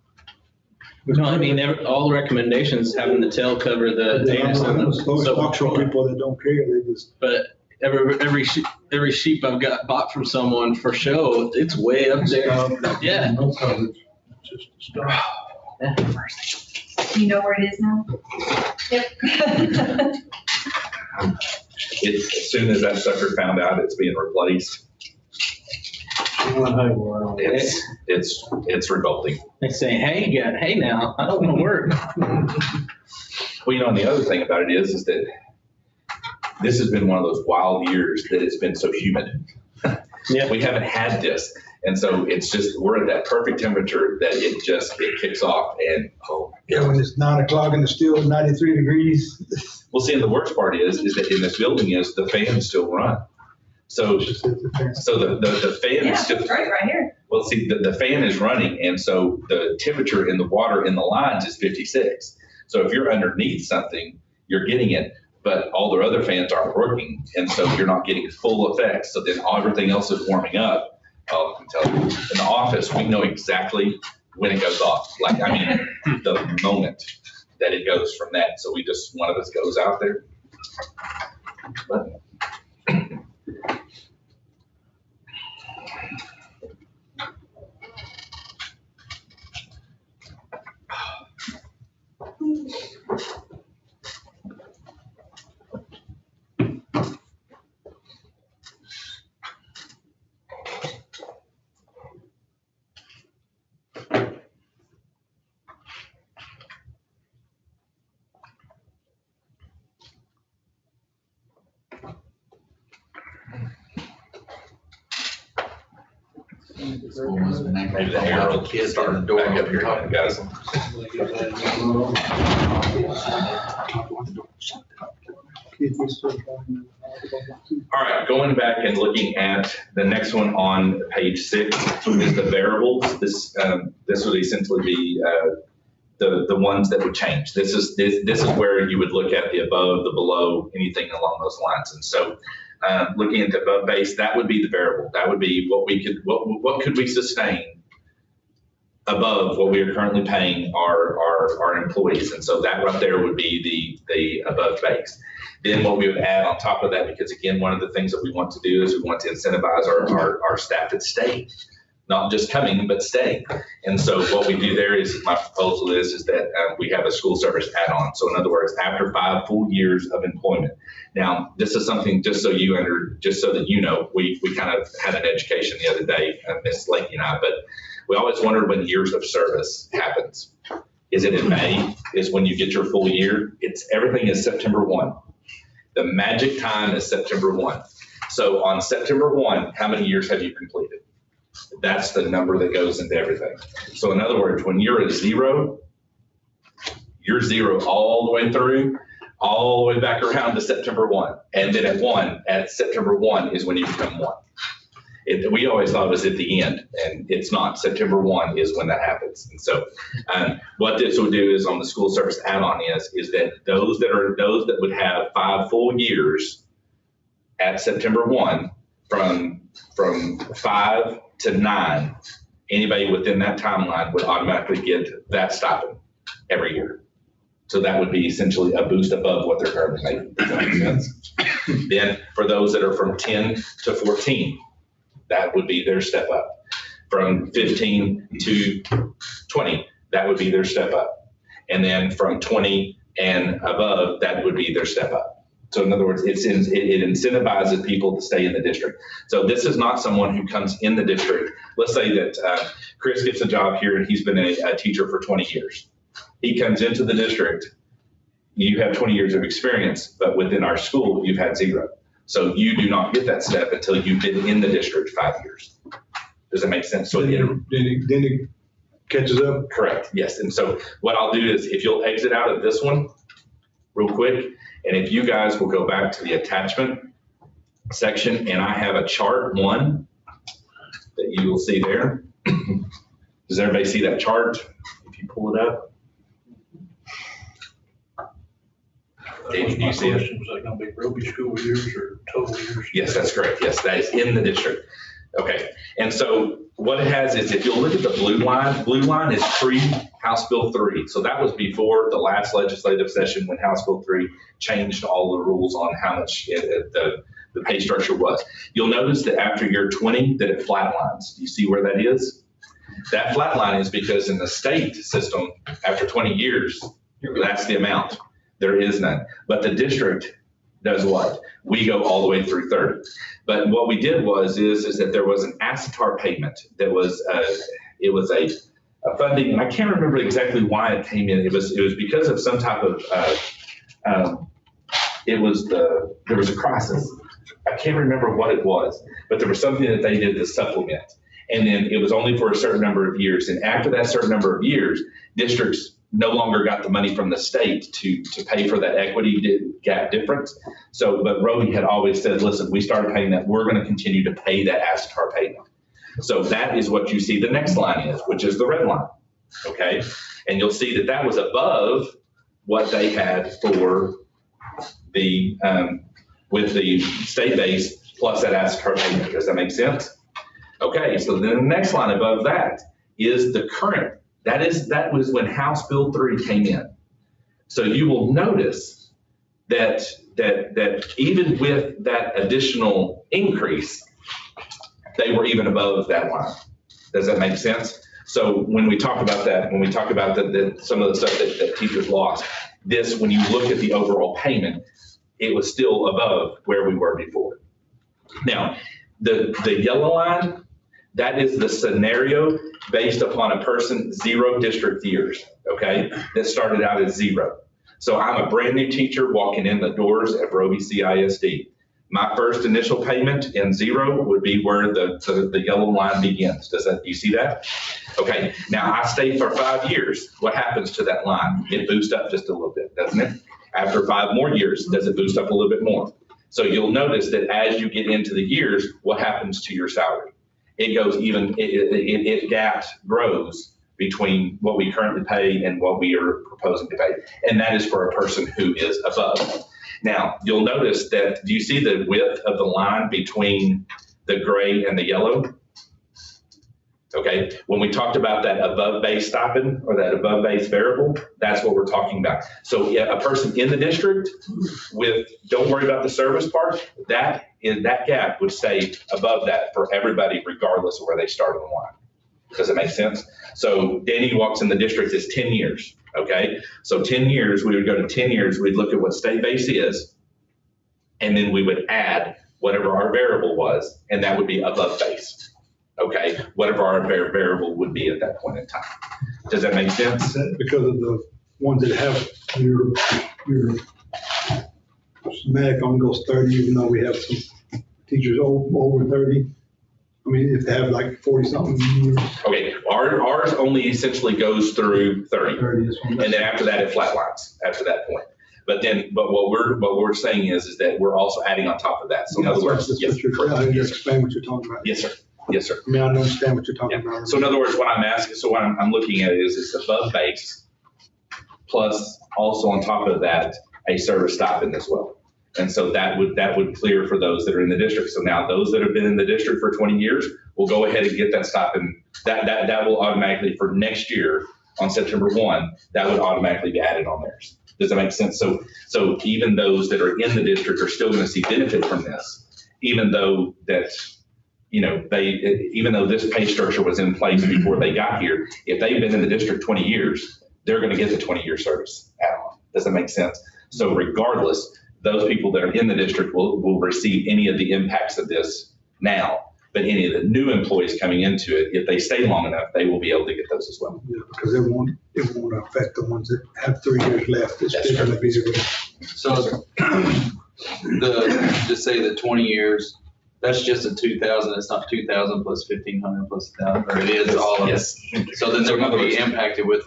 No, I mean, all the recommendations having the tail cover the anus and the so people that don't care, they just. But every sheep I've got bought from someone for show, it's way up there. Yeah. No coverage. Just stuff. You know where it is now? Yep. As soon as that sucker found out it's being replaced, it's revolting. They say, hey now, I don't want to work. Well, and the other thing about it is that this has been one of those wild years that it's been so humid. Yeah. We haven't had this. And so it's just, we're at that perfect temperature that it kicks off, and yeah, when it's 9 o'clock and it's still 93 degrees. Well, see, and the worst part is that in this building the fans still run. So the fan is still right here. Well, see, the fan is running, and so the temperature in the water in the lines is 56. So if you're underneath something, you're getting it, but all their other fans aren't working, and so you're not getting full effect. So then everything else is warming up. I can tell you, in the office, we know exactly when it goes off. Like, I mean, the moment that it goes from that. So one of us goes out there. But, maybe the air will start the door back up here, guys. All right, going back and looking at the next one on page 6 is the variables. This would essentially be the ones that would change. This is where you would look at the above, the below, anything along those lines. And so looking at the above base, that would be the variable. That would be what could we sustain above what we are currently paying our employees. And so that right there would be the above base. Then what we would add on top of that, because again, one of the things that we want to do is we want to incentivize our staff to stay, not just coming, but staying. And so what we do there is, my proposal is that we have a school service add-on. So in other words, after 5 full years of employment. Now, this is something just so that you know, we kind of had an education the other day, Miss Lakey and I, but we always wondered when years of service happens. Is it in May? Is when you get your full year? Everything is September 1. The magic time is September 1. So on September 1, how many years have you completed? That's the number that goes into everything. So in other words, when you're at 0, you're 0 all the way through, all the way back around to September 1. And then at September 1 is when you become 1. We always thought it was at the end, and it's not. September 1 is when that happens. And so what this will do is on the school service add-on is that those that would have 5 full years at September 1, from 5 to 9, anybody within that timeline would automatically get that stipend every year. So that would be essentially a boost above what they're currently making. Does that make sense? Then for those that are from 10 to 14, that would be their step up. From 15 to 20, that would be their step up. And then from 20 and above, that would be their step up. So in other words, it incentivizes people to stay in the district. So this is not someone who comes in the district. Let's say that Chris gets a job here and he's been a teacher for 20 years. He comes into the district, you have 20 years of experience, but within our school, you've had 0. So you do not get that step until you've been in the district 5 years. Does that make sense? So then it catches up? Correct, yes. And so what I'll do is, if you'll exit out of this one real quick, and if you guys will go back to the attachment section, and I have a chart 1 that you will see there. Does everybody see that chart? If you pull it up. Do you see it? Is that going to be Roby school years or total years? Yes, that's correct. Yes, that is in the district. Okay. And so what it has is, if you'll look at the blue line is pre-House Bill 3. So that was before the last legislative session when House Bill 3 changed all the rules on how much the pay structure was. You'll notice that after year 20 that it flatlines. Do you see where that is? That flat line is because in the state system, after 20 years, that's the amount. There is none. But the district does what? We go all the way through 30. But what we did is that there was an ASTAR payment that was it was a funding, and I can't remember exactly why it came in. It was because of some type of there was a crisis. I can't remember what it was, but there was something that they did to supplement. And then it was only for a certain number of years. And after that certain number of years, districts no longer got the money from the state to pay for that equity gap difference. So, but Roby had always said, listen, we started paying that. We're going to continue to pay that ASTAR payment. So that is what you see the next line is, which is the red line. Okay. And you'll see that was above what they had for the, with the state base plus that ASTAR payment. Does that make sense? Okay, so then the next line above that is the current. That was when House Bill 3 came in. So you will notice that even with that additional increase, they were even above that line. Does that make sense? So when we talk about that, when we talk about some of the stuff that teachers lost, when you look at the overall payment, it was still above where we were before. Now, the yellow line, that is the scenario based upon a person 0 district years, okay? That started out as 0. So I'm a brand new teacher walking in the doors at Roby CISD. My first initial payment in 0 would be where the yellow line begins. Do you see that? Okay, now I stay for 5 years. What happens to that line? It boosts up just a little bit, doesn't it? After 5 more years, does it boost up a little bit more? So you'll notice that as you get into the years, what happens to your salary? It goes it gap grows between what we currently pay and what we are proposing to pay. And that is for a person who is above. Now, you'll notice that, do you see the width of the line between the gray and the yellow? Okay, when we talked about that above base stipend or that above base variable, that's what we're talking about. So a person in the district with, don't worry about the service part, that gap would stay above that for everybody regardless of where they start on the line. Does it make sense? So Danny walks in the district is 10 years, okay? So 10 years, we would go to 10 years, we'd look at what state base is, and then we would add whatever our variable was, and that would be above base. Okay, whatever our variable would be at that point in time. Does that make sense? Because of the ones that have your schematic only goes 30, even though we have some teachers over 30. I mean, if they have like 40 something years. Okay, ours only essentially goes through 30. And then after that, it flatlines after that point. But what we're saying is that we're also adding on top of that. So in other words, yes, explain what you're talking about. Yes, sir. Yes, sir. I mean, I don't understand what you're talking about. So in other words, what I'm asking, so what I'm looking at is above base plus also on top of that, a service stipend as well. And so that would clear for those that are in the district. So now those that have been in the district for 20 years will go ahead and get that stipend. That will automatically for next year on September 1, that would automatically be added on theirs. Does that make sense? So even those that are in the district are still going to see benefit from this, even though that, you know, even though this pay structure was in place before they got here, if they've been in the district 20 years, they're going to get the 20-year service add-on. Does that make sense? So regardless, those people that are in the district will receive any of the impacts of this now, but any of the new employees coming into it, if they stay long enough, they will be able to get those as well. Yeah, because it won't affect the ones that have 3 years left. It's That's still going to be zero. So just say the 20 years, that's just a 2,000. It's not 2,000 plus 1,500 plus 1,000, or it is all of it. Yes. So then they're going to be impacted with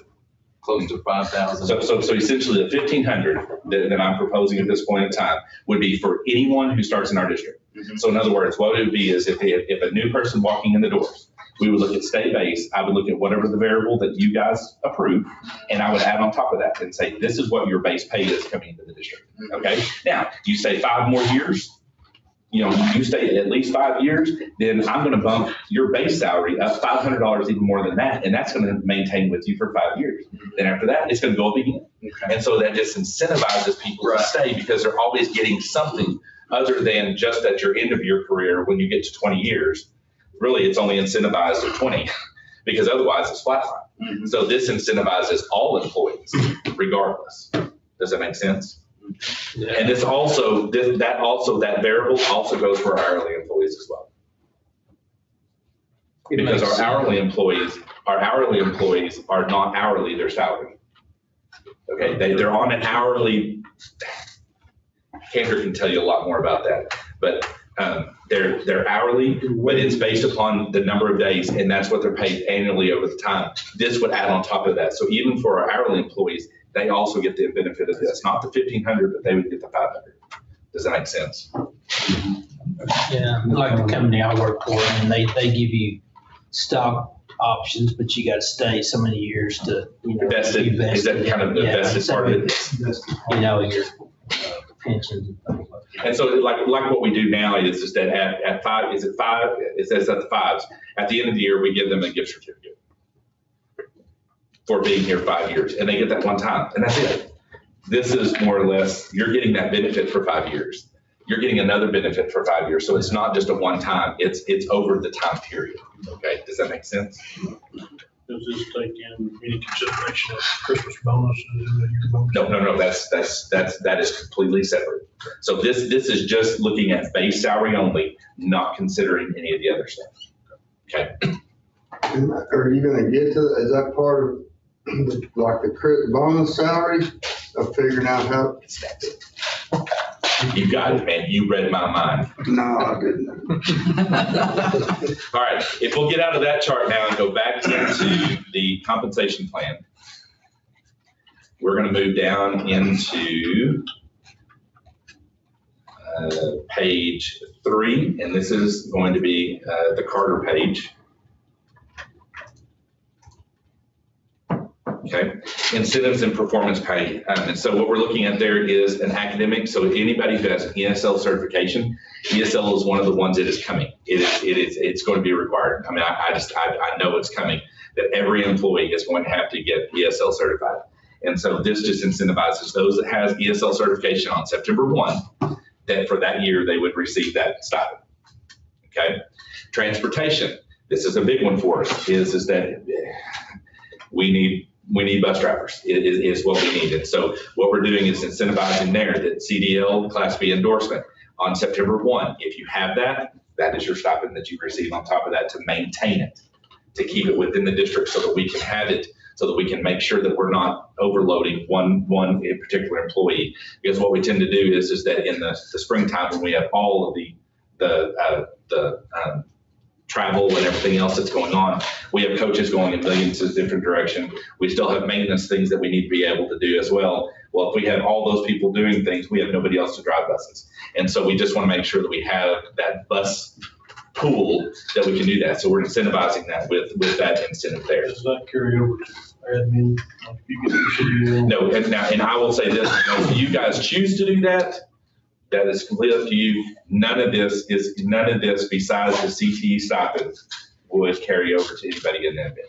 close to 5,000. So essentially the 1,500 that I'm proposing at this point in time would be for anyone who starts in our district. Mm-hmm. So in other words, what it would be is if a new person walking in the doors, we would look at state base, I would look at whatever the variable that you guys approve, and I would add on top of that and say, this is what your base pay is coming into the district, okay? Now, you say 5 more years, you know, you stay at least 5 years, then I'm going to bump your base salary up $500 even more than that, and that's going to maintain with you for 5 years. Then after that, it's going to go up again. Okay. And so that just incentivizes people to stay because they're always getting something other than just at your end of your career when you get to 20 years. Really, it's only incentivized at 20 because otherwise it's flatline. Mm-hmm. So this incentivizes all employees regardless. Does that make sense? Yeah. And this also, that variable also goes for our hourly employees as well. Because our hourly employees are not hourly, they're salary. Okay, they're on an hourly, Kendra can tell you a lot more about that, but they're hourly, but it's based upon the number of days, and that's what they're paid annually over the time. This would add on top of that. So even for our hourly employees, they also get the benefit of this, not the 1,500, but they would get the 500. Does that make sense? Yeah, like the company I work for, and they give you stock options, but you got to stay so many years to, you know, vested. Is that kind of the vested part of it? You know, your pensions and things like that. And so like what we do now is just that at 5, is it 5? It says at the 5s. At the end of the year, we give them a gift certificate for being here 5 years, and they get that one time, and that's it. This is more or less, you're getting that benefit for 5 years. You're getting another benefit for 5 years. So it's not just a one time, it's over the time period. Okay, does that make sense? Does this take in any consideration of Christmas bonuses and your bonus? No, that is completely separate. So this is just looking at base salary only, not considering any of the other stuff. Okay. Are you gonna get to, is that part of the bonus salary of figuring out how? You got it, man. You read my mind. No, I didn't. All right. If we'll get out of that chart now and go back into the compensation plan, we're going to move down into page 3, and this is going to be the Carter page. Okay, incentives and performance pay. And so what we're looking at there is an academic. So anybody who has an ESL certification, ESL is one of the ones that is coming. It's going to be required. I mean, I know it's coming, that every employee is going to have to get ESL certified. And so this just incentivizes those that has ESL certification on September 1, that for that year, they would receive that stipend. Okay, transportation. This is a big one for us, is that we need bus drivers, is what we need. And so what we're doing is incentivizing there that CDL Class B endorsement on September 1. If you have that, that is your stipend that you receive on top of that to maintain it, to keep it within the district so that we can have it, so that we can make sure that we're not overloading one particular employee. Because what we tend to do is that in the springtime, when we have all of the travel and everything else that's going on, we have coaches going in millions of different directions. We still have maintenance things that we need to be able to do as well. Well, if we have all those people doing things, we have nobody else to drive buses. And so we just want to make sure that we have that bus pool that we can do that. So we're incentivizing that with that incentive there. Does that carry over to admin? Like if you get the CDL? No, and I will say this, if you guys choose to do that, that is completely up to you. None of this besides the CTE stipend would carry over to anybody in that bid.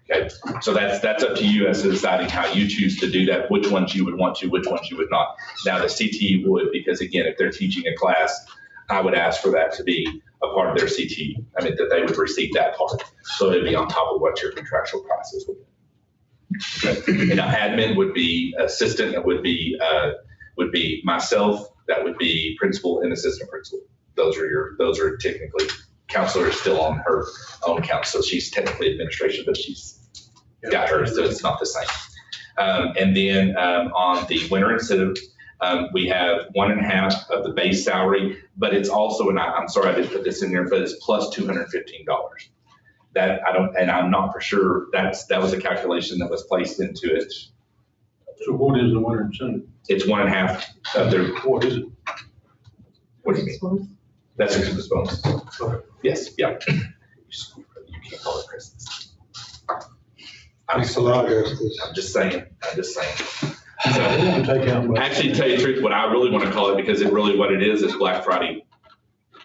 Okay, so that's up to you as to deciding how you choose to do that, which ones you would want to, which ones you would not. Now the CTE would, because again, if they're teaching a class, I would ask for that to be a part of their CTE. I mean, that they would receive that part. So it'd be on top of what your contractual prices would be. Okay. And admin would be assistant, it would be myself. That would be principal and assistant principal. Those are technically, counselor is still on her own count. So she's technically administration, but she's got hers, so it's not the same. And then on the winter incentive, we have 1.5 of the base salary, but it's also, and I'm sorry I didn't put this in there, but it's plus $215. That I'm not for sure, that was a calculation that was placed into it. So what is the winter incentive? It's 1.5 of their. What is it? What do you mean? That's a Christmas bonus. Okay. Yes, yeah. You can't call it Christmas. I'm just saying. So, Take out my- actually, to tell you the truth, what I really want to call it, because what it is Black Friday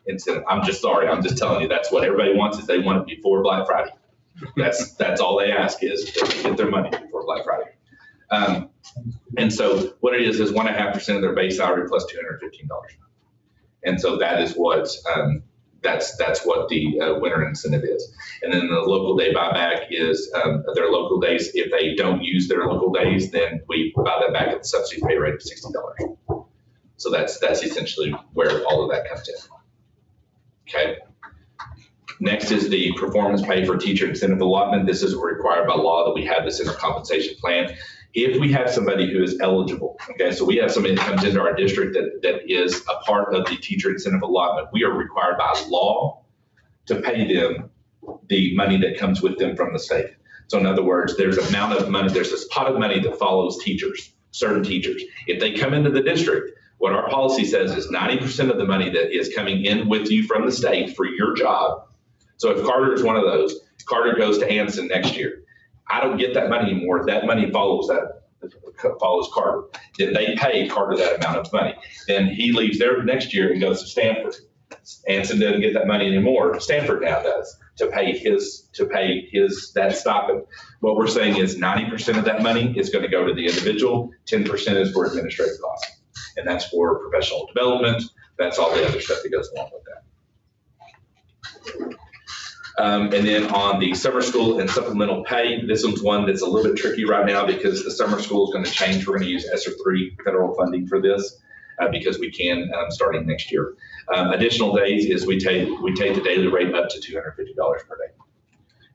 incentive. I'm just sorry. I'm just telling you, that's what everybody wants, is they want it before Black Friday. That's all they ask, is to get their money before Black Friday. And so what it is 1.5% of their base salary plus $215. And so that is what, that's what the winter incentive is. And then the local day buyback is their local days. If they don't use their local days, then we buy that back at the subsidy pay rate of $60. So that's essentially where all of that comes in. Okay. Next is the performance pay for teacher incentive allotment. This is required by law that we have this in our compensation plan. If we have somebody who is eligible, okay, so we have somebody that comes into our district that is a part of the teacher incentive allotment, we are required by law to pay them the money that comes with them from the state. So in other words, there's an amount of money, there's this pot of money that follows teachers, certain teachers. If they come into the district, what our policy says is 90% of the money that is coming in with you from the state for your job. So if Carter is one of those, Carter goes to Anson next year. I don't get that money anymore. That money follows Carter. Then they pay Carter that amount of money. Then he leaves there next year and goes to Stanford. Anson doesn't get that money anymore. Stanford now does to pay that stipend. What we're saying is 90% of that money is going to go to the individual. 10% is for administrative costs, and that's for professional development. That's all the other stuff that goes along with that. And then on the summer school and supplemental pay, this one's one that's a little bit tricky right now because the summer school is going to change. We're going to use ESSER 3 federal funding for this because we can starting next year. Additional days is we take the daily rate up to $250 per day.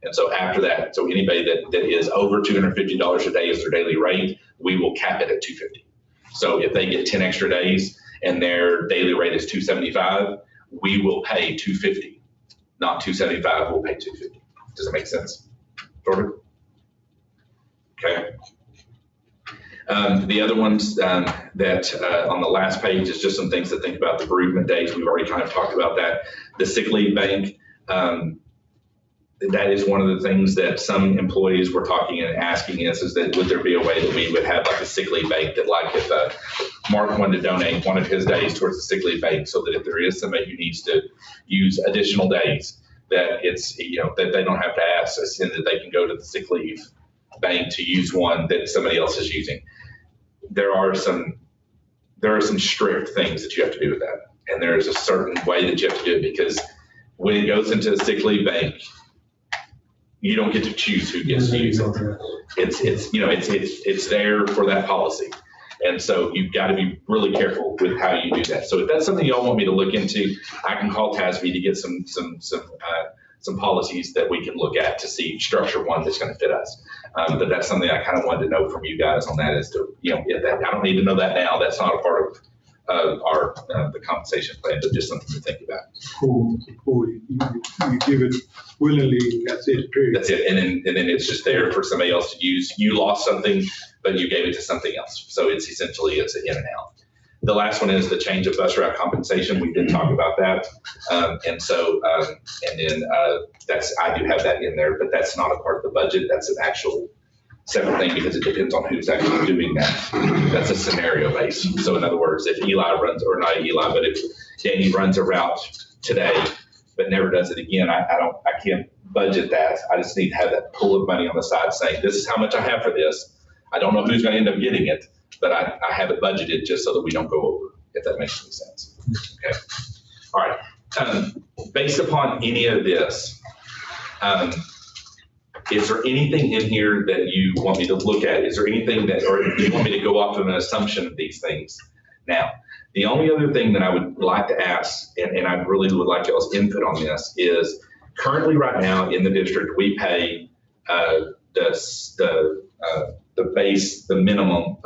And so after that, so anybody that is over $250 a day is their daily rate, we will cap it at $250. So if they get 10 extra days and their daily rate is $275, we will pay $250. Not $275, we'll pay $250. Does that make sense? Jordan? Okay. The other ones that on the last page is just some things to think about. The bereavement days, we've already kind of talked about that. The sick leave bank, that is one of the things that some employees were talking and asking us, is that would there be a way that we would have like a sick leave bank, that like if Mark wanted to donate one of his days towards the sick leave bank, so that if there is somebody who needs to use additional days, that it's, you know, that they don't have to ask us, and that they can go to the sick leave bank to use one that somebody else is using. There are some strict things that you have to do with that. And there's a certain way that you have to do it, because when it goes into the sick leave bank, you don't get to choose who gets to use it. It's there for that policy. And so you've got to be really careful with how you do that. So if that's something y'all want me to look into, I can call TASB to get some policies that we can look at to see structure one that's going to fit us. But that's something I kind of wanted to know from you guys on that, as to, you know, if that, I don't need to know that now. That's not a part of the compensation plan, but just something to think about. Cool. You give it willingly, that's it, period. That's it. And then it's just there for somebody else to use. You lost something, but you gave it to something else. So it's essentially, it's an in and out. The last one is the change of bus route compensation. We did talk about that. That's, I do have that in there, but that's not a part of the budget. That's an actual separate thing, because it depends on who's actually doing that. That's a scenario based. So in other words, if Eli runs, or not Eli, but if Danny runs a route today, but never does it again, I can't budget that. I just need to have that pool of money on the side saying, this is how much I have for this. I don't know who's going to end up getting it, but I have it budgeted just so that we don't go over, if that makes any sense. Okay. All right. Based upon any of this, is there anything in here that you want me to look at? Is there anything that, or you want me to go off of an assumption of these things? Now, the only other thing that I would like to ask, and I really would like y'all's input on this, is currently right now in the district, we pay the base, the minimum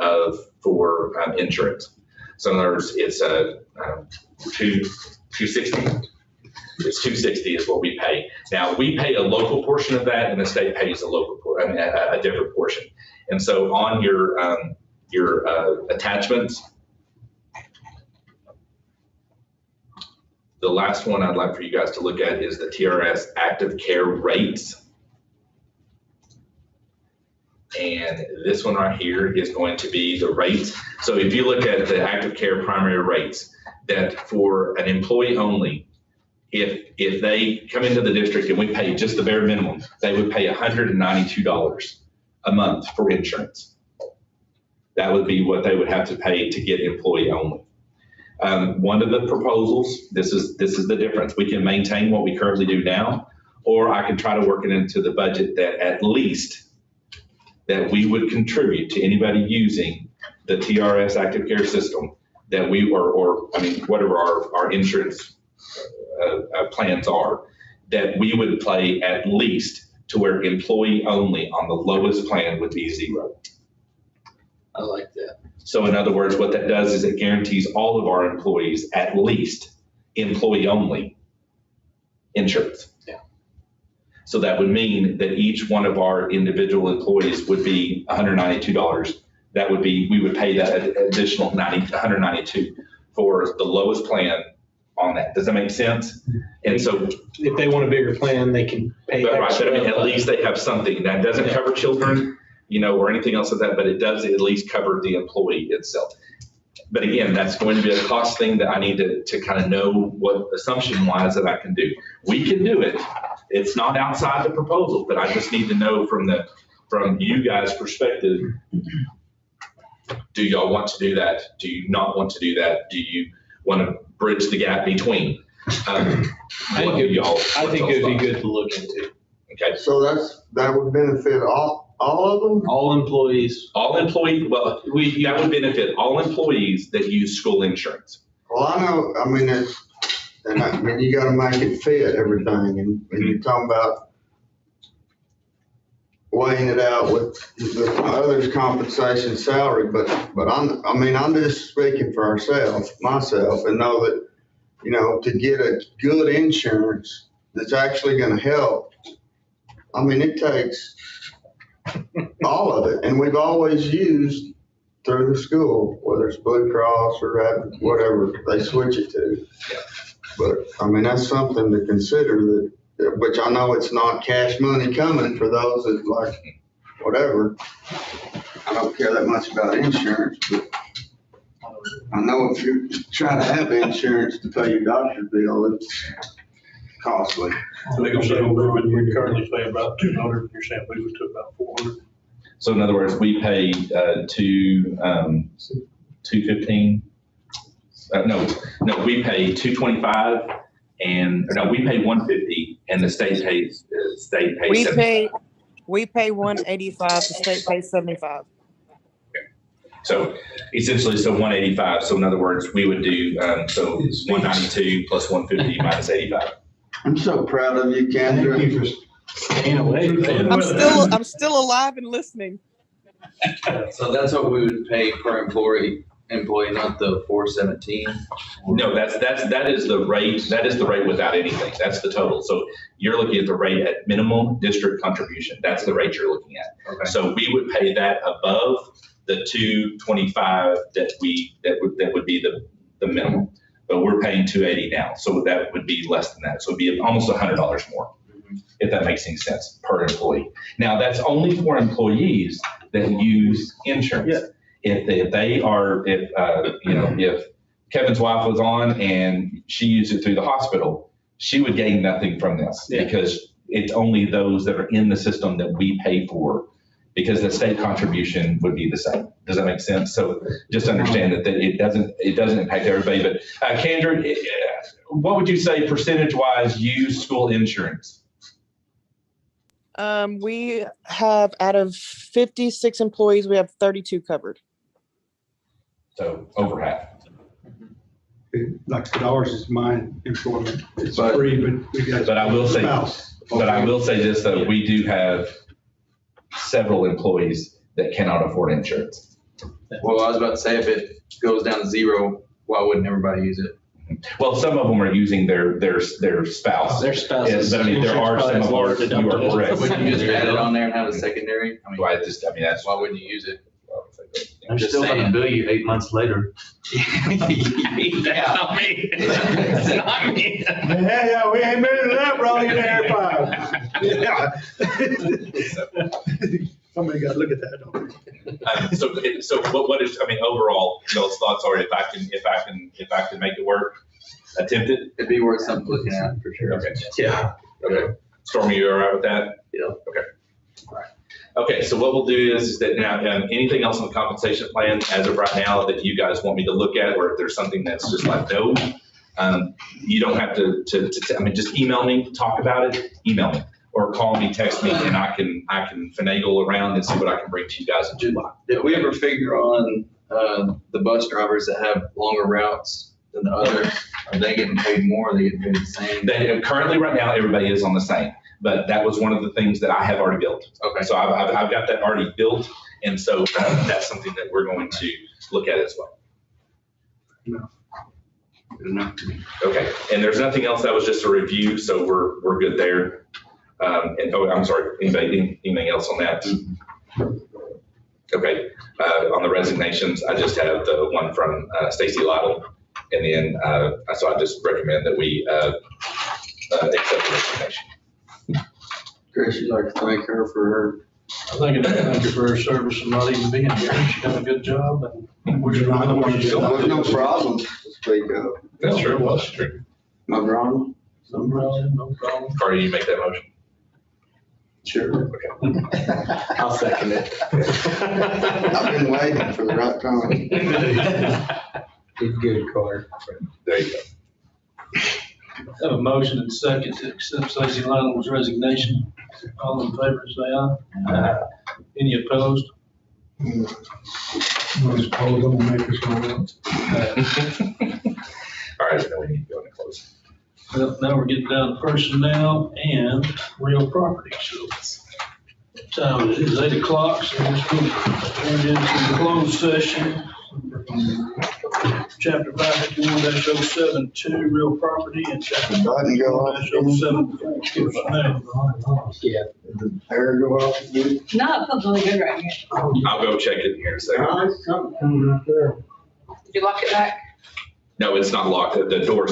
for insurance. So in other words, it's $260. It's $260 is what we pay. Now, we pay a local portion of that, and the state pays a different portion. And so on your attachments, the last one I'd like for you guys to look at is the TRS active care rates. And this one right here is going to be the rates. So if you look at the active care primary rates, that for an employee only, if they come into the district and we pay just the bare minimum, they would pay $192 a month for insurance. That would be what they would have to pay to get employee only. One of the proposals, this is the difference. We can maintain what we currently do now, or I can try to work it into the budget that at least that we would contribute to anybody using the TRS active care system, that we, whatever our insurance plans are, that we would pay at least to where employee only on the lowest plan would be $0. I like that. So in other words, what that does is it guarantees all of our employees at least employee only insurance. Yeah. So that would mean that each one of our individual employees would be $192. That would be, we would pay that additional $192 for the lowest plan on that. Does that make sense? And so if they want a bigger plan, they can pay extra. Right, at least they have something that doesn't cover children, or anything else like that, but it does at least cover the employee itself. But again, that's going to be a cost thing that I need to kind of know what assumption wise that I can do. We can do it. It's not outside the proposal, but I just need to know from you guys' perspective, do y'all want to do that? Do you not want to do that? Do you want to bridge the gap between? I think it would be good to look into. Okay. So that would benefit all of them? All employees. All employees, well, that would benefit all employees that use school insurance. Well, I know, you gotta make it fit everything, and you're talking about weighing it out with the others' compensation salary, but I'm just speaking for myself, and know that, to get a good insurance that's actually gonna help, it takes all of it. And we've always used through the school, whether it's Blue Cross or whatever they switch it to. But, I mean, that's something to consider which I know it's not cash money coming for those that like, whatever. I don't care that much about insurance, but I know if you try to have insurance to pay your doctor's bill, it's costly. So they're gonna say, we currently pay about 200, you're saying move it to about 400. So in other words, we pay, 215. No, we pay 225 we pay 150 and the state pays, We pay 185, the state pays 75. So essentially, 185. So in other words, we would do, 192 plus 150 minus 85. I'm so proud of you, Kendra. Thank you for staying away. I'm still alive and listening. So that's what we would pay per employee, not the 417? No, that is the rate. That is the rate without anything. That's the total. So you're looking at the rate at minimum district contribution. That's the rate you're looking at. Okay. So we would pay that above the 225 that would be the minimum. But we're paying 280 now. So that would be less than that. So it'd be almost $100 more, if that makes any sense, per employee. Now that's only for employees that use insurance. Yeah. If Kevin's wife was on and she used it through the hospital, she would gain nothing from this because it's only those that are in the system that we pay for, because the state contribution would be the same. Does that make sense? So just understand that it doesn't impact everybody. But Kendra, what would you say percentage-wise use school insurance? We have, out of 56 employees, we have 32 covered. So over half. Like I said, ours is mine employment. It's But- free, but we got. But I will say, spouse. this though, we do have several employees that cannot afford insurance. Well, I was about to say, if it goes down to zero, why wouldn't everybody use it? Well, some of them are using their spouse. Their spouses. But I mean, there are some of ours, you are correct. Wouldn't you just add it on there and have a secondary? That's Why wouldn't you use it? I'm just still gonna saying. bill you 8 months later. That's not me. That's not me. Yeah, we ain't been it up wrong in there, Yeah. Somebody got to look at that, don't they? So what is, overall, those thoughts are, if I can make it work, attempt it? It'd be worth something looking at for sure. Okay. Yeah. Okay. Stormy, you all right with that? Yeah. Okay. All right. Okay, so what we'll do is that now, anything else on the compensation plan as of right now that you guys want me to look at, or if there's something that's just like, no, you don't have to just email me, talk about it, email me, or call me, text me, and I can finagle around and see what I can bring to you guys in July. Did we ever figure on the bus drivers that have longer routes than the others? Are they getting paid more? Are they getting paid the same? Currently, right now, everybody is on the same. But that was one of the things that I have already built. Okay. So I've got that already built, and so that's something that we're going to look at as well. Good enough. Okay, and there's nothing else. That was just a review, so we're good there. I'm sorry. Anything else on that? Okay. On the resignations, I just have the one from Stacy Lytle, and then so I just recommend that we accept the resignation. Chris, you'd like to thank her for her. I think it's thank you for her service and not even being here. She's done a good job, and we're just not the one she's There was no doing. problems to speak of. That's true. Well, That's true. Am I wrong? no problem, no problem. Cardi, you make that motion? Sure. I'll second it. I've been waiting for the right time. Good, Carter. There you go. Have a motion and second to accept Stacy Lytle's resignation. All in favor, say aye. Aye. Any opposed? Most of them will make us go up. All right, now we need to go into close. Well, now we're getting down to personnel and real property, so it is 8 o'clock, so we're going to turn into the closed session. Chapter 551-072, real property, and chapter Button go off. 551-074. Yeah. The hair go off. No, it feels really good right here. I'll go check it here in a second. Something coming up there. Did you lock it back? No, it's not locked. The door's